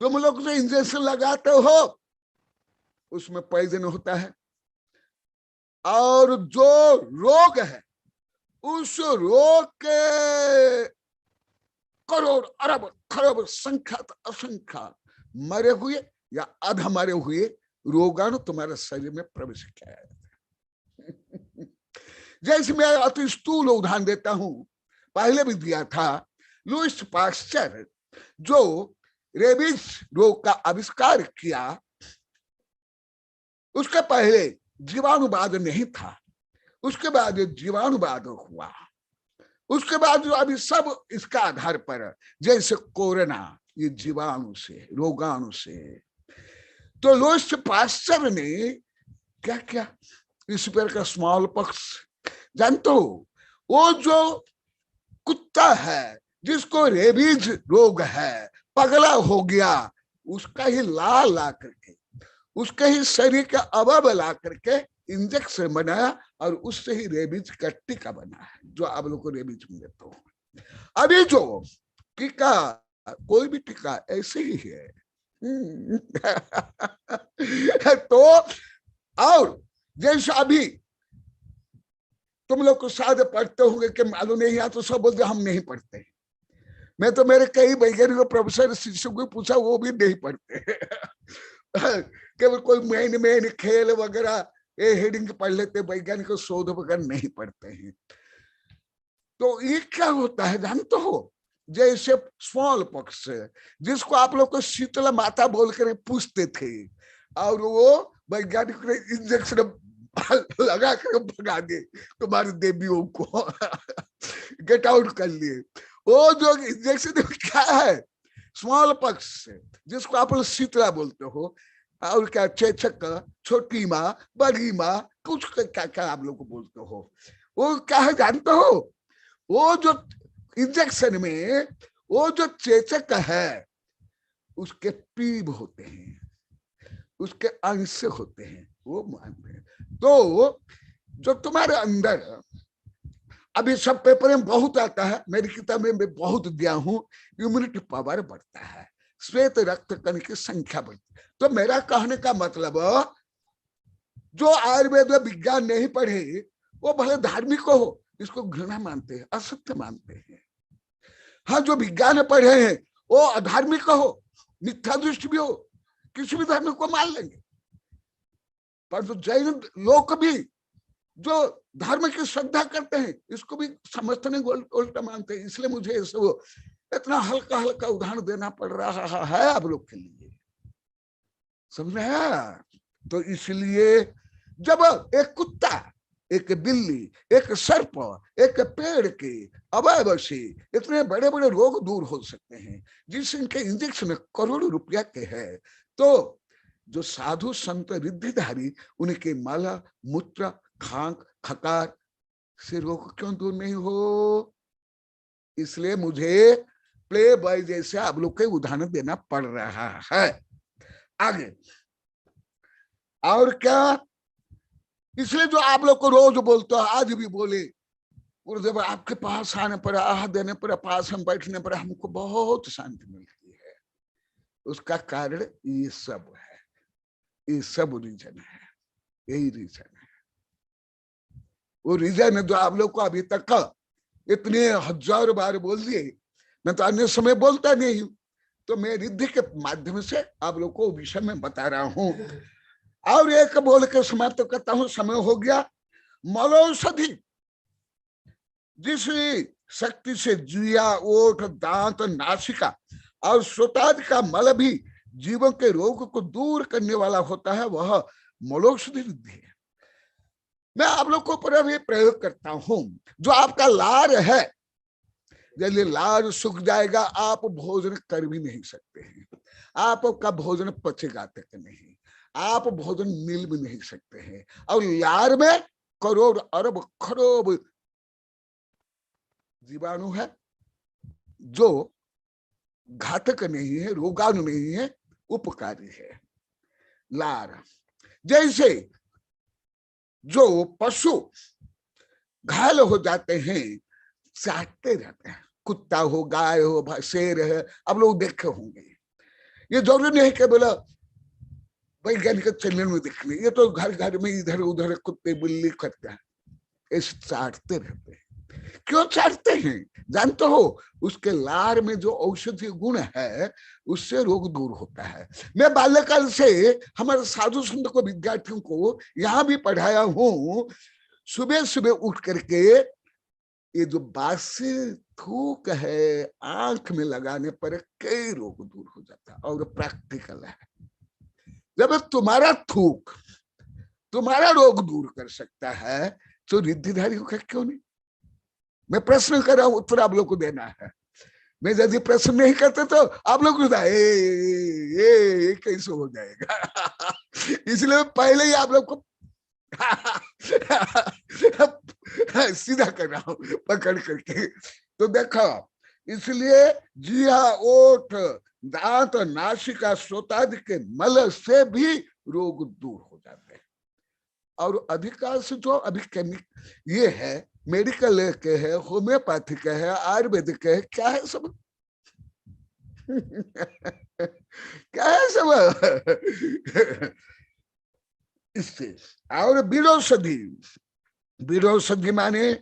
E: तुम लोग जो इंजेक्शन लगाते हो उसमें पॉइजन होता है, और जो रोग है उस रोग के करोड़ अरब खरब संख्यात असंख्या मरे हुए या अध मरे हुए रोगाणु तुम्हारे शरीर में प्रवेश किया है। जैसे मैं अति स्थूल उदाहरण देता हूं, पहले भी दिया था। लुईस पाश्चर जो रेबीज रोग का आविष्कार किया, उसके पहले जीवाणुवाद नहीं था, उसके बाद जीवाणुवाद हुआ, उसके बाद जो अभी सब इसका आधार पर, जैसे कोरोना, ये जीवाणु से, रोगाणु से। तो लुईस पाश्चर ने क्या किया? इस पर का स्मॉल पॉक्स जानते हो, वो जो कुत्ता है जिसको रेबीज रोग है, पगला हो गया, उसका ही ला करके, उसके ही शरीर के अवयव ला करके इंजेक्शन बनाया, और उससे ही रेबीज का टीका बना है, जो आप लोग को रेबीज मिले। तो अभी जो टीका, कोई भी टीका ऐसे ही है तो और जैसे अभी तुम लोग को शायद पढ़ते होंगे कि मालूम नहीं, या तो सब बोलते हम नहीं पढ़ते। मैं तो मेरे कई वैज्ञानिक प्रोफेसर शिष्यों को पूछा, वो भी नहीं पढ़ते केवल कोई मेन खेल वगैरह ये हेडिंग पढ़ लेते, वैज्ञानिक शोध वगैरह नहीं पढ़ते हैं। तो ये क्या होता है जानते हो? जैसे स्मॉल पॉक्स, जिसको आप लोग को शीतला माता बोल कर पूछते थे, और वो वैज्ञानिक ने इंजेक्शन लगा कर भगा दे तुम्हारे देवियों को गेट आउट कर लिए। वो जो इंजेक्शन क्या है? स्मॉल पॉक्स, जिसको आप लोग शीतला बोलते हो, और क्या चेचक, छोटी माँ, बड़ी माँ, कुछ क्या क्या आप लोग बोलते हो। वो क्या है जानते हो, वो जो इंजेक्शन में वो जो चेचक है उसके पीब होते हैं, उसके अंश होते हैं, वो मानते हैं। तो जो तुम्हारे अंदर अभी सब पेपर में बहुत आता है, मेरी किताब में मैं बहुत दिया हूं, इम्यूनिटी पावर बढ़ता है, श्वेत रक्त कण की संख्या बढ़ती है। तो मेरा कहने का मतलब, जो आयुर्वेद विज्ञान नहीं पढ़े वो भले धार्मिक हो, इसको घृणा मानते हैं, असत्य मानते हैं। हाँ, जो विज्ञान पढ़े हैं वो अधार्मिक हो, मिथ्या दृष्टि भी हो, किसी भी धर्म को मान लेंगे। परंतु जैन लोग भी जो धर्म की श्रद्धा करते हैं इसको भी समझते नहीं, उल्टा मानते हैं। इसलिए मुझे इतना हल्का हल्का उदाहरण देना पड़ रहा है आप लोग के लिए, समझ रहे हैं। तो इसलिए जब एक कुत्ता, एक बिल्ली, एक सर्प, एक पेड़ के अवयव से इतने बड़े बड़े रोग दूर हो सकते हैं जिसके इंजेक्शन करोड़ों रुपया के हैं, तो जो साधु संत रिद्धिधारी उनके माला मूत्र खांक खकार से रोग क्यों दूर नहीं हो। इसलिए मुझे प्ले बॉय जैसे आप लोग के उदाहरण देना पड़ रहा है। आगे और क्या, इसलिए जो आप लोग को रोज बोलते हो, आज भी बोले, गुरुदेव आपके पास आने पर, आह देने पर, पास हम बैठने पर हमको बहुत शांति मिलती है। उसका कारण ये सब है, ये सब रीजन है, यही रीजन है। वो रीजन है जो आप लोग को अभी तक इतने हजार बार बोल दिए, मैं तो अन्य समय बोलता नहीं हूं, तो मैं रिद्धि के माध्यम से आप लोग को विषय में बता रहा हूं। और एक बोल के समाप्त करता हूं, समय हो गया। मलौषधि, जिस शक्ति से जिया, ओठ, दांत, नासिका और श्रोतादि का मल भी जीवन के रोग को दूर करने वाला होता है, वह मलौषधि रिद्धि है। मैं आप लोग को ऊपर अभी प्रयोग करता हूं। जो आपका लार है, यदि लार सूख जाएगा आप भोजन कर भी नहीं सकते हैं, आपका भोजन पचेगा तक नहीं, आप भोजन मिल भी नहीं सकते हैं। और लार में करोड़ अरब खरोब जीवाणु है जो घातक नहीं है, रोगाणु नहीं है, उपकारी है। लार, जैसे जो पशु घायल हो जाते हैं चाटते रहते हैं, कुत्ता हो, गाय हो, शेर है, आप लोग देखे होंगे। ये जरूरी नहीं कि बोला वैज्ञानिक चैनल में देखने, ये तो घर घर में इधर उधर कुत्ते बिल्ली करते हैं, ऐसे चाटते रहते हैं। क्यों चाटते हैं जानते हो? उसके लार में जो औषधि गुण है उससे रोग दूर होता है। मैं बाल्यकाल से हमारे साधु संत को, विद्यार्थियों को यहाँ भी पढ़ाया हूँ, सुबह सुबह उठ करके ये जो बासी थूक है आंख में लगाने पर कई रोग दूर हो जाता है, और प्रैक्टिकल है। जब तुम्हारा थूक तुम्हारा रोग दूर कर सकता है तो रिद्धिधारियों का क्यों नहीं? मैं प्रश्न कर रहा हूं, उत्तर आप लोग को देना है। मैं यदि प्रश्न नहीं करते तो आप लोग ये कैसे हो जाएगा इसलिए पहले ही आप लोग को सीधा कर रहा हूं पकड़ करके। तो देखो, इसलिए जिया, ओठ, दांत, नासिका, श्रोतादि के मल से भी रोग दूर हो जाते हैं। और अधिकांश जो अभी ये है, मेडिकल के है, होम्योपैथिक है, आयुर्वेदिक है, क्या है सब क्या है सब इससे। और विरोषधि, विरोषधि माने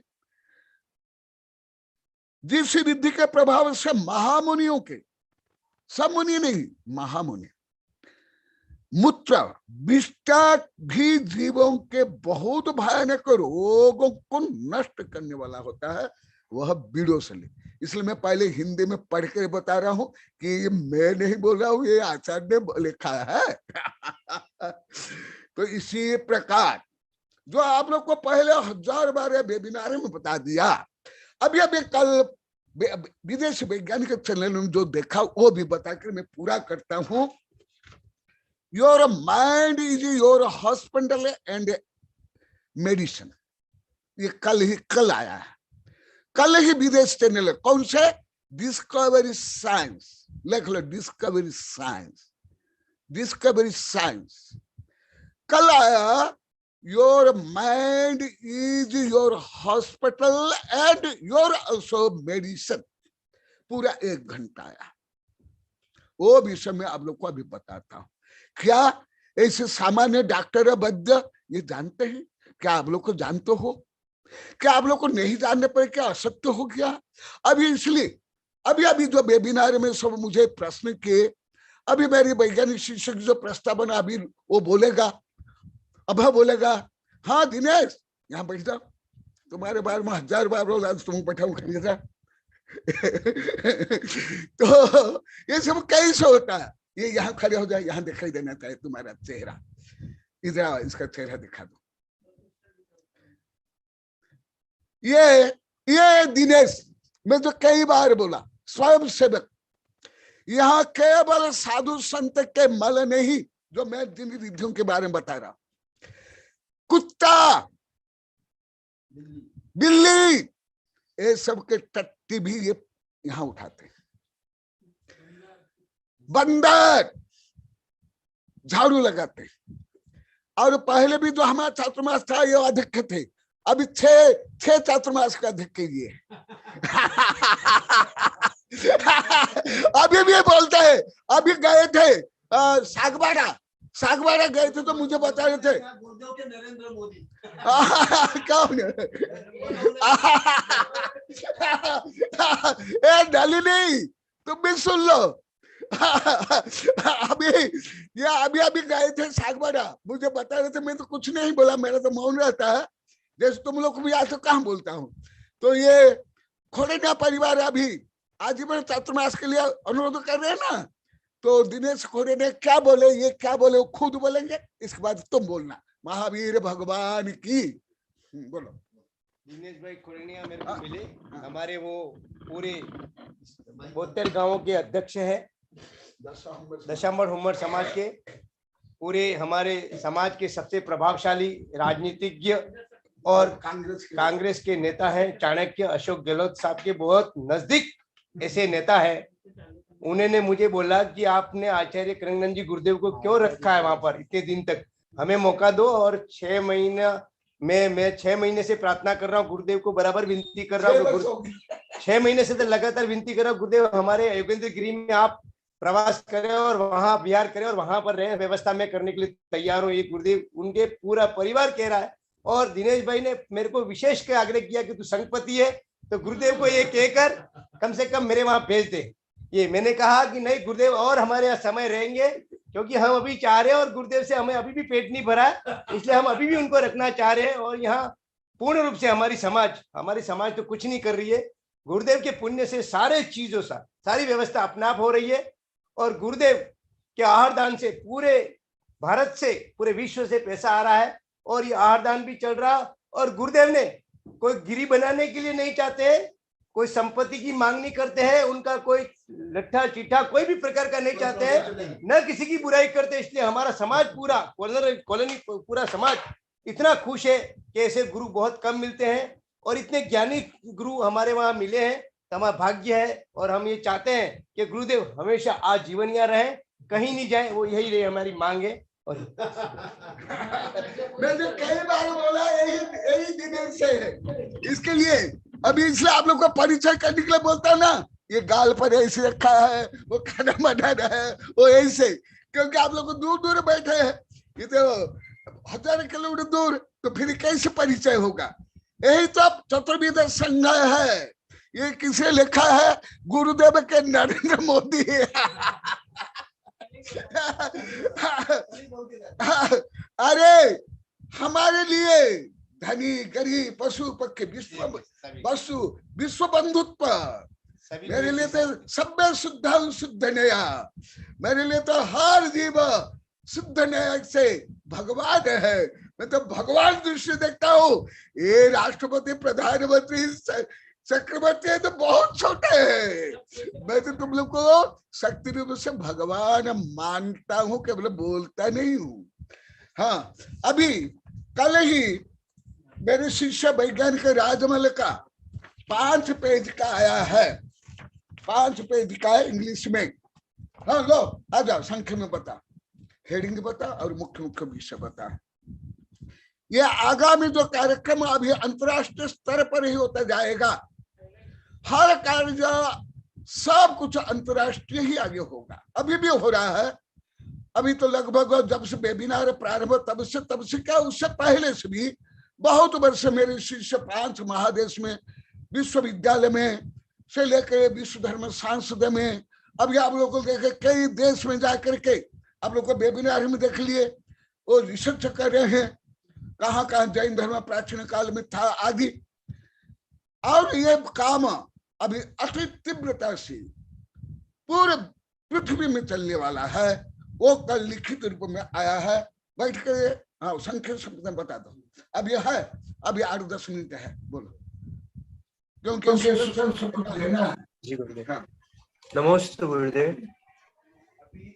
E: जिस रिद्धि के प्रभाव से महामुनियों के, सब मुनि नहीं, महामुनि, मूत्र विष्टा भी जीवों के बहुत भयानक रोगों को नष्ट करने वाला होता है, वह विरोषधि। इसलिए मैं पहले हिंदी में पढ़ कर बता रहा हूं कि ये मैं नहीं बोल रहा हूं, ये आचार्य ने लिखा है तो इसी प्रकार जो आप लोग को पहले 1000 बार वेबिनार में बता दिया, अभी अभी कल विदेश वैज्ञानिक चैनल में जो देखा वो भी बताकर मैं पूरा करता हूं your mind is your hospital and medicine. ये कल आया है, कल ही विदेश चैनल, कौन से? डिस्कवरी साइंस, लिख लो डिस्कवरी साइंस, डिस्कवरी साइंस कल आया। Your mind is your hospital and your also medicine, पूरा 1 घंटा आया। वो विषय में आप लोग को अभी बताता हूं। क्या ऐसे सामान्य डॉक्टर वैद्य ये जानते हैं? क्या आप लोग को जानते हो? क्या आप लोग को नहीं जानने पर क्या असत्य हो गया? अभी इसलिए अभी जो वेबिनार में सब मुझे प्रश्न किए, अभी मेरी वैज्ञानिक शिक्षक जो प्रस्तावना अभी वो बोलेगा, अब बोलेगा, हाँ दिनेश यहाँ बैठ जाओ, तुम्हारे बारे में 1000 बार बोला, तुम बैठाऊ खरीदा। तो ये सब कैसे होता है? ये यहाँ खड़े हो जाए, यहाँ दिखाई देना चाहिए तुम्हारा चेहरा, इधर इसका चेहरा दिखा दो। ये दिनेश, मैं तो कई बार बोला, स्वयं सेवक, यहाँ केवल साधु संत के मल नहीं, जो मैं जिन रिद्धियों के बारे में बता रहा, कुत्ता, बिल्ली, ये सब के टट्टी भी ये यहाँ उठाते हैं। बंदर झाड़ू लगाते हैं। और पहले भी जो हमारा चातुर्मास था ये अध्यक्ष थे, अभी 6 चातुर्मास का अध्यक्ष ये अभी भी बोलता है। अभी गए थे सागवाड़ा गए थे तो मुझे बता रहे थे
C: नरेंद्र मोदी
E: कौन डाली नहीं, तुम भी सुन लो। अभी गए थे सागवाड़ा, मुझे बता रहे थे, मैं तो कुछ नहीं बोला, मेरा तो मौन रहता है, जैसे तुम लोग को भी आज तो कहाँ बोलता हूँ। तो ये खोड़ेना परिवार अभी आजीवन चातुर्मास के लिए अनुरोध कर रहे हैं ना, तो दिनेश खोड़ेना क्या बोले, ये क्या बोले, वो खुद बोलेंगे, इसके बाद तुम बोलना। महावीर भगवान की। बोलो।
F: दिनेश भाई खोड़ेनिया मेरे को मिले, हमारे वो पूरे 72 गांवों के अध्यक्ष है, दशांबर हुम्मर समाज के, पूरे हमारे समाज के सबसे प्रभावशाली राजनीतिज्ञ और कांग्रेस के नेता हैं। चाणक्य अशोक गहलोत साहब के बहुत नजदीक ऐसे नेता है। उन्होंने मुझे बोला कि आपने आचार्य करंगनंद जी गुरुदेव को क्यों रखा है वहां पर इतने दिन तक, हमें मौका दो। और 6 महीना मैं 6 महीने से प्रार्थना कर रहा हूँ, गुरुदेव को बराबर विनती कर रहा हूँ, 6 महीने से तो लगातार विनती कर रहा हूँ, गुरुदेव हमारे योगेंद्र गिरी में आप प्रवास करें और वहां विहार करें और वहां पर रहे, व्यवस्था में करने के लिए तैयार हो। ये गुरुदेव उनके पूरा परिवार कह रहा है। और दिनेश भाई ने मेरे को विशेष के आग्रह किया कि तू संघपति है तो गुरुदेव को ये कहकर कम से कम मेरे वहां भेज दे। ये मैंने कहा कि नहीं गुरुदेव और हमारे यहाँ समय रहेंगे, क्योंकि हम अभी चाह रहे हैं और गुरुदेव से हमें अभी भी पेट नहीं भरा है, इसलिए हम अभी भी उनको रखना चाह रहे हैं। और यहाँ पूर्ण रूप से हमारी समाज तो कुछ नहीं कर रही है, गुरुदेव के पुण्य से सारे चीजों से सारी व्यवस्था अपने आप हो रही है। और गुरुदेव के आहार दान से पूरे भारत से पूरे विश्व से पैसा आ रहा है और ये आहार दान भी चल रहा। और गुरुदेव ने कोई गिरी बनाने के लिए नहीं चाहते हैं, कोई संपत्ति की मांग नहीं करते हैं, उनका कोई लट्ठा चिट्ठा कोई भी प्रकार का नहीं चाहते हैं, न किसी की बुराई करते। इसलिए हमारा समाज पूरा कॉलोनी पूरा समाज इतना खुश है कि ऐसे गुरु बहुत कम मिलते हैं और इतने ज्ञानी गुरु हमारे वहां मिले हैं, तो हमारा भाग्य है। और हम ये चाहते हैं कि गुरुदेव हमेशा आजीवन यहाँ रहे, कहीं नहीं जाए, वो यही रहे हमारी मांग है। और
E: मैंने कई बार बोला यही दिनेश से है, इसके लिए अभी इसलिए आप लोग को परिचय करने के लिए बोलता है ना, ये गाल पर ऐसे रखा है, वो खाना बना रहा है, वो ऐसे, क्योंकि आप लोग दूर दूर बैठे हैं, ये तो 1000 किलोमीटर दूर, तो फिर कैसे परिचय होगा। यही तो चतुर्विद संघ है। ये किसे लिखा है? गुरुदेव के नरेंद्र मोदी। अरे हमारे लिए धनी गरीब पशु पक्षी विश्व बंधुत्व, मेरे लिए तो सभ्य शुद्ध शुद्ध नया, मेरे लिए तो हर जीव शुद्ध नया से भगवान है। मैं तो भगवान दृष्टि देखता हूँ। ये राष्ट्रपति प्रधानमंत्री चक्रवर्ती है तो बहुत छोटे हैं। मैं तो तुम लोग को शक्ति रूप से भगवान मानता हूं, केवल बोलता नहीं हूं। हाँ, अभी कल ही मेरे शिष्य वैज्ञानिक राजमल का 5 पेज का आया है, 5 पेज का है इंग्लिश में। हाँ लो आ जाओ, संख्या में बता, हेडिंग बता और मुख्य मुख्य विषय बता। ये आगामी जो कार्यक्रम अभी अंतरराष्ट्रीय स्तर पर ही होता जाएगा, हर कार्य सब कुछ अंतरराष्ट्रीय ही आगे होगा। अभी भी हो रहा है, अभी तो लगभग जब से वेबिनार प्रारंभ तब से क्या, उससे पहले से भी बहुत वर्ष मेरे शिष्य 5 महादेश में, विश्वविद्यालय में से लेकर विश्व धर्म सांसद में, अभी आप लोग को देखे कई देश में जाकर के आप लोग को वेबिनार में देख लिए, वो रिसर्च कर रहे हैं कहाँ कहाँ जैन धर्म प्राचीन काल में था आदि। और ये काम अभी अति तीव्रता से पूरे पृथ्वी में चलने वाला है। वो कल लिखित रूप में आया है, बैठ कर हाँ संख्या शब्द में बता दो। अब यह है, अभी 8-10 मिनट है, बोलो क्योंकि
A: जी गुरुदेव। नमस्ते गुरुदेव।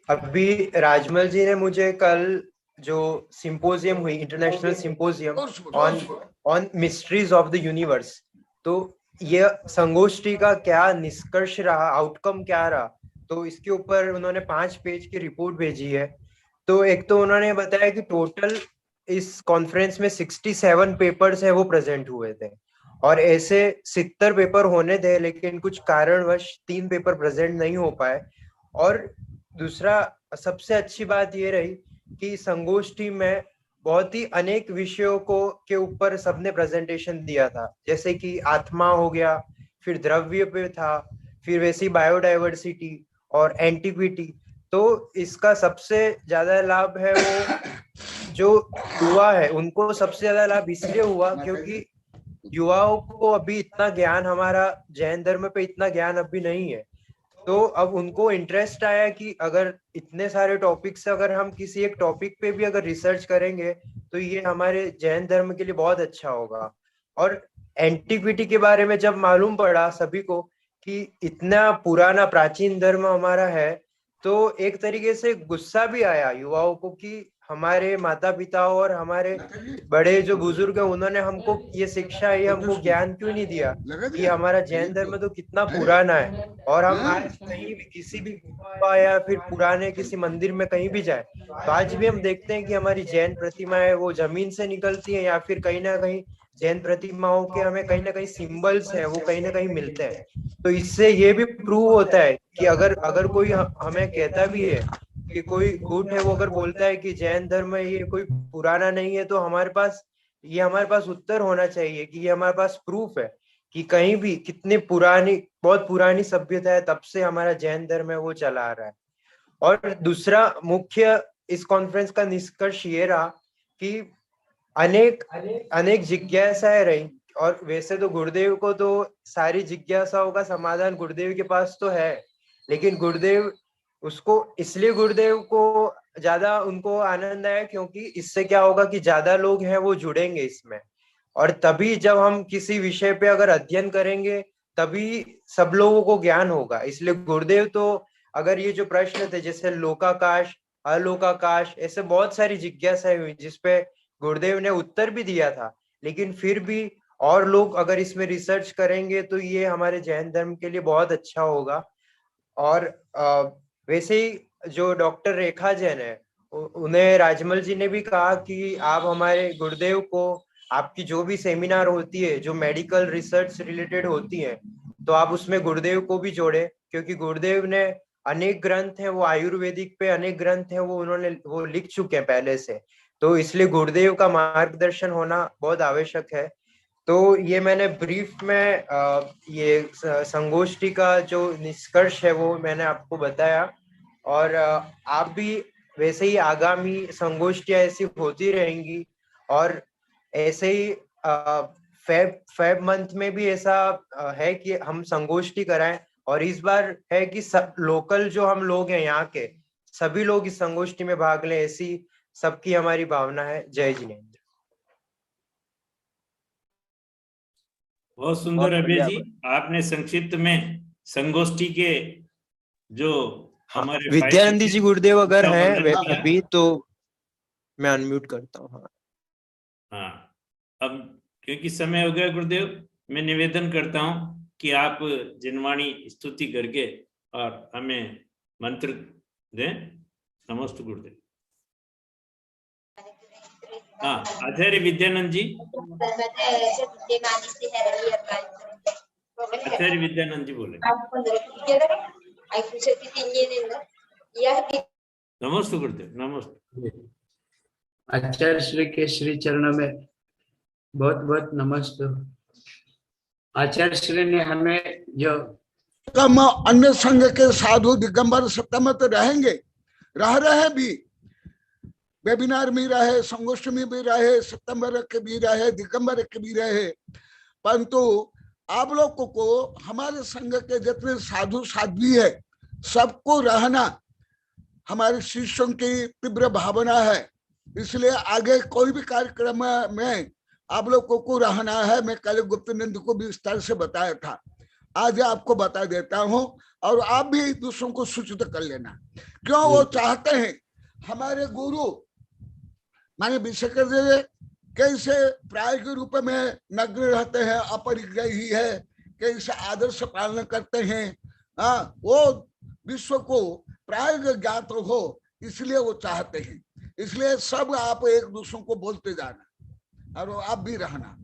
A: अभी राजमल जी ने मुझे कल जो सिंपोजियम हुई, international symposium on mysteries of the universe, तो ये संगोष्ठी का क्या निष्कर्ष रहा, आउटकम क्या रहा, तो इसके ऊपर उन्होंने 5 पेज की रिपोर्ट भेजी है। तो एक तो उन्होंने बताया कि टोटल इस कॉन्फ्रेंस में 67 पेपर्स है वो प्रेजेंट हुए थे, और ऐसे 70 पेपर होने थे, लेकिन कुछ कारणवश 3 पेपर प्रेजेंट नहीं हो पाए। और दूसरा सबसे अच्छी बात ये रही कि संगोष्ठी में बहुत ही अनेक विषयों को के ऊपर सबने प्रेजेंटेशन दिया था, जैसे कि आत्मा हो गया, फिर द्रव्य पे था, फिर वैसी बायोडाइवर्सिटी और एंटिक्विटी। तो इसका सबसे ज्यादा लाभ है वो जो युवा है उनको सबसे ज्यादा लाभ इसलिए हुआ क्योंकि युवाओं को अभी इतना ज्ञान, हमारा जैन धर्म पे इतना ज्ञान अभी नहीं है। तो अब उनको इंटरेस्ट आया कि अगर इतने सारे टॉपिक से अगर हम किसी एक टॉपिक पे भी अगर रिसर्च करेंगे तो ये हमारे जैन धर्म के लिए बहुत अच्छा होगा। और एंटिक्विटी के बारे में जब मालूम पड़ा सभी को कि इतना पुराना प्राचीन धर्म हमारा है, तो एक तरीके से गुस्सा भी आया युवाओं को कि हमारे माता पिता और हमारे बड़े जो बुजुर्ग है उन्होंने हमको ये शिक्षा, ये हमको ज्ञान क्यों नहीं दिया कि हमारा जैन धर्म तो कितना पुराना है। और हम आज कहीं भी किसी भी गुफा या फिर पुराने किसी मंदिर में कहीं भी जाए तो आज भी हम देखते हैं कि हमारी जैन प्रतिमाएं वो जमीन से निकलती है, या फिर कहीं ना कहीं जैन प्रतिमाओं के हमें कहीं ना कहीं सिंबल्स है वो कहीं ना कहीं मिलते हैं। तो इससे ये भी प्रूव होता है कि अगर कोई हमें कहता भी है कि कोई गुट है, वो अगर बोलता है कि जैन धर्म ये कोई पुराना नहीं है, तो हमारे पास उत्तर होना चाहिए कि ये हमारे पास प्रूफ है कि कहीं भी कितनी पुरानी, बहुत पुरानी सभ्यता है, तब से हमारा जैन धर्म है वो चला आ रहा है। और दूसरा मुख्य इस कॉन्फ्रेंस का निष्कर्ष ये रहा कि अनेक जिज्ञासाएं रही, और वैसे तो गुरुदेव को तो सारी जिज्ञासाओं का समाधान गुरुदेव के पास तो है, लेकिन गुरुदेव को ज्यादा उनको आनंद आया क्योंकि इससे क्या होगा कि ज्यादा लोग हैं वो जुड़ेंगे इसमें, और तभी जब हम किसी विषय पे अगर अध्ययन करेंगे तभी सब लोगों को ज्ञान होगा। इसलिए गुरुदेव तो अगर ये जो प्रश्न थे जैसे लोकाकाश, अलोकाकाश, ऐसे बहुत सारी जिज्ञासाएं हुई जिसपे गुरुदेव ने उत्तर भी दिया था, लेकिन फिर भी और लोग अगर इसमें रिसर्च करेंगे तो ये हमारे जैन धर्म के लिए बहुत अच्छा होगा। और वैसे ही जो डॉक्टर रेखा जैन है उन्हें राजमल जी ने भी कहा कि आप हमारे गुरुदेव को, आपकी जो भी सेमिनार होती है जो मेडिकल रिसर्च रिलेटेड होती है, तो आप उसमें गुरुदेव को भी जोड़े, क्योंकि गुरुदेव ने अनेक ग्रंथ हैं वो आयुर्वेदिक पे, अनेक ग्रंथ हैं वो लिख चुके हैं पहले से, तो इसलिए गुरुदेव का मार्गदर्शन होना बहुत आवश्यक है। तो ये मैंने ब्रीफ में ये संगोष्ठी का जो निष्कर्ष है वो मैंने आपको बताया। और आप भी वैसे ही आगामी संगोष्ठियां ऐसी होती रहेंगी, और ऐसे ही फेब मंथ में भी ऐसा है कि हम संगोष्ठी कराएं, और इस बार है कि सब लोकल जो हम लोग हैं यहाँ के सभी लोग इस संगोष्ठी में भाग लें, ऐसी सबकी हमारी भावना है। जय जिनेन्द्र।
B: बहुत सुंदर अभय जी, आपने संक्षिप्त में संगोष्ठी के जो हमारे
A: विद्यानंदी जी गुरुदेव अगर
B: उसका
A: हैं
B: वर्णन
A: वे
B: किया।
A: अभी तो मैं अनम्यूट करता हूँ। हाँ
B: हाँ, अब क्योंकि समय हो गया गुरुदेव, मैं निवेदन करता हूँ कि आप जिनवाणी स्तुति करके और हमें मंत्र दें। नमस्ते गुरुदेव। हाँ, आचार्य विद्यानंद जी, आचार्य विद्यानंद जी बोले। नमस्ते गुरुदेव, नमस्ते।
G: आचार्य श्री के श्री चरणों में बहुत बहुत नमस्ते। आचार्य श्री ने हमें जो
E: कम अन्य संघ के साधु दिगंबर सप्तम तो रहेंगे, रह रहे भी, वेबिनार में रहे, संगोष्ठी में भी रहे, सितंबर के भी रहे, दिगंबर के भी रहे, परंतु आप लोगों को हमारे संघ के जितने साधु साध्वी है सबको रहना हमारे शिष्यों की तीव्र भावना है। इसलिए आगे कोई भी कार्यक्रम में आप लोगों को रहना है। मैं कल गुप्तनंद को भी विस्तार से बताया था, आज आपको बता देता हूं, और आप भी दूसरों को सूचित कर लेना। क्यों? वो चाहते हैं हमारे गुरु माने विशेषकर कैसे प्राय के रूप में नग्न रहते हैं, अपरिग्रही है, कैसे आदर्श पालन करते हैं, वो विश्व को प्राय ज्ञात हो, इसलिए वो चाहते हैं। इसलिए सब आप एक दूसरों को बोलते जाना और आप भी रहना।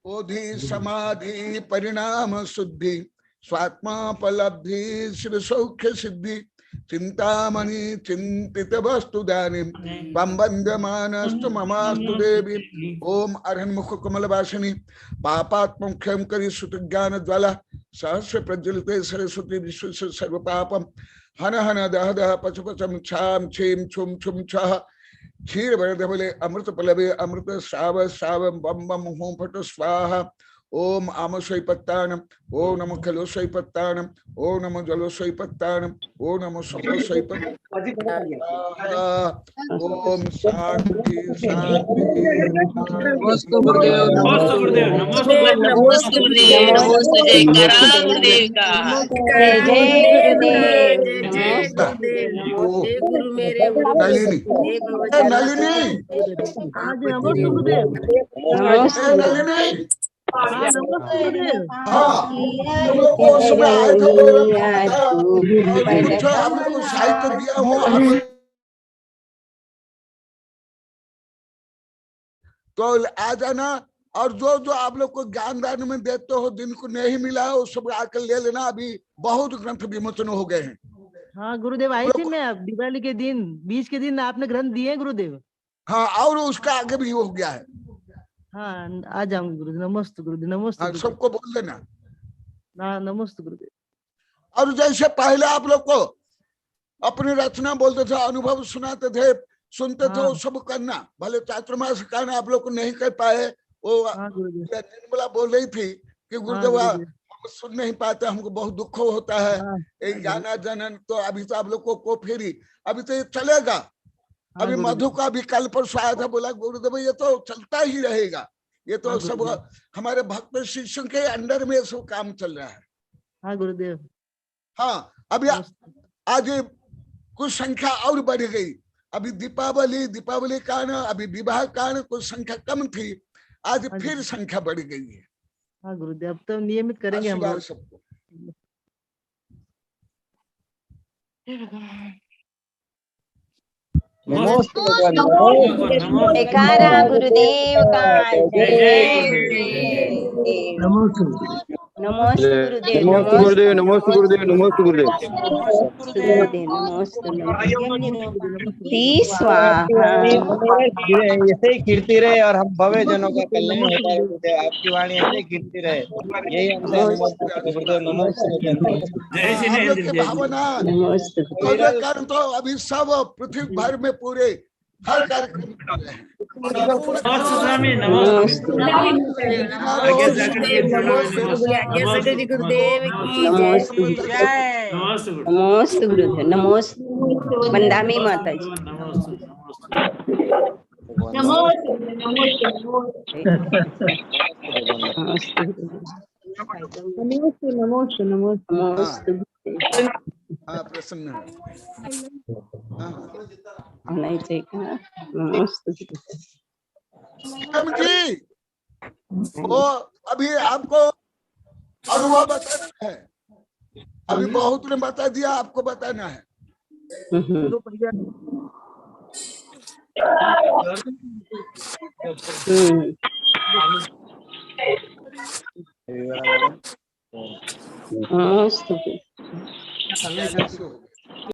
E: ओधि समाधि परिणाम शुद्धि स्वात्मापलब्धि शिव सौख्य सिद्धि चिंतामणि चिंतित वस्तु दानी बंदमानस्तु ममास्तु देवी। ओम अरहन्मुख कमल वासिनी पापात्मुख्यम करी सुत ज्ञान ज्वाला सहस्र प्रज्वलिते सरस्वती विश्व सर्व पापम हन हन दह दह पच पचम छाम छीम छुम छुम छह क्षीर वरदबले अमृत पलवे अमृत श्राव श्राव बम बम हूं फट स्वाहा। ओम आमसोई पत्तानम, ओम नमो खलोसोई पत्तानम, ओम नमो जलोसोई पत्तानम, ओम नमो सपोसोई पत्तानम। ओम शांति शांति।
G: नमस्ते गुरुदेव,
B: नमस्ते गुरुदेव, नमस्ते
H: नमस्ते गुरुदेव, नमस्ते जयकारा गुरुदेव का। जय जय गुरुदेव,
E: नलिनी
H: गुरु मेरे
E: नलिनी नलिनी हाँ, तुम लोग को सुबह आए थे, कुछ हमको साहित्य दिया हो तो आ जाना, और जो जो आप लोग को ज्ञान दान में देते हो, जिनको नहीं मिला है वो सब आकर ले लेना। अभी बहुत ग्रंथ विमोचन हो गए हैं।
I: हाँ गुरुदेव, आई थी मैं दिवाली के दिन, 20 के दिन आपने ग्रंथ दिए गुरुदेव।
E: हाँ, और उसका आगे भी हो गया है।
I: हाँ, आ जाऊंगी गुरुदेव। नमस्ते गुरुदेव, नमस्ते।
E: हाँ, सबको बोल देना।
I: हाँ, नमस्ते गुरुदेव।
E: और जैसे पहले आप लोग को अपनी रचना बोलते थे, अनुभव सुनाते थे, सुनते थे, वो सब करना। भले चातुर्मास कहना आप लोग को नहीं कर पाए, वो निर्मला बोल रही थी कि गुरुदेव हम सुन नहीं पाते, हमको बहुत दुख होता है, एक गाना जनन। तो अभी तो आप लोग को फेरी, अभी तो ये चलेगा। अभी मधु का भी कल परसों आया था, बोला गुरुदेव ये तो चलता ही रहेगा, ये तो सब हमारे भक्त शिष्यों के अंडर में सब काम चल रहा है।
I: हाँ गुरुदेव।
E: हाँ, अभी आज कुछ संख्या और बढ़ गई। अभी दीपावली कारण, अभी विवाह कारण कुछ संख्या कम थी, आज फिर संख्या बढ़ गई है।
I: हाँ गुरुदेव, अब तो नियमित करेंगे हम लोग
E: सबको।
H: जयकारा गुरुदेव का।
G: नमस्ते
H: नमस्ते गुरुदेव,
A: नमस्ते गुरुदेव, नमस्ते गुरुदेव, नमस्ते गुरुदेव।
J: ऐसे ही कीर्ति रहे और हम भव्य जनों का कल्याण होता है गुरुदेव। आपकी वाणी ऐसे ही कीर्ति रहे, यही हमसे गुरुदेव। नमस्ते
E: भावना कारण तो अभी सब पृथ्वी भर में पूरे हर कार्यक्रम
H: नमस्ते गुरुदेव, नमस्ते बंदामी माता जी।
K: नमस्ते।
H: नमोस्तु नमोस्तु नमोस्तु नमोस्तु
E: हाँ प्रसन्न है। हाँ
H: नहीं ठीक है नमोस्तु
E: विक्रम जी, वो अभी आपको अनुभव बताना है, अभी बहुत ने बता दिया, आपको बताना है।
H: नमोस्तु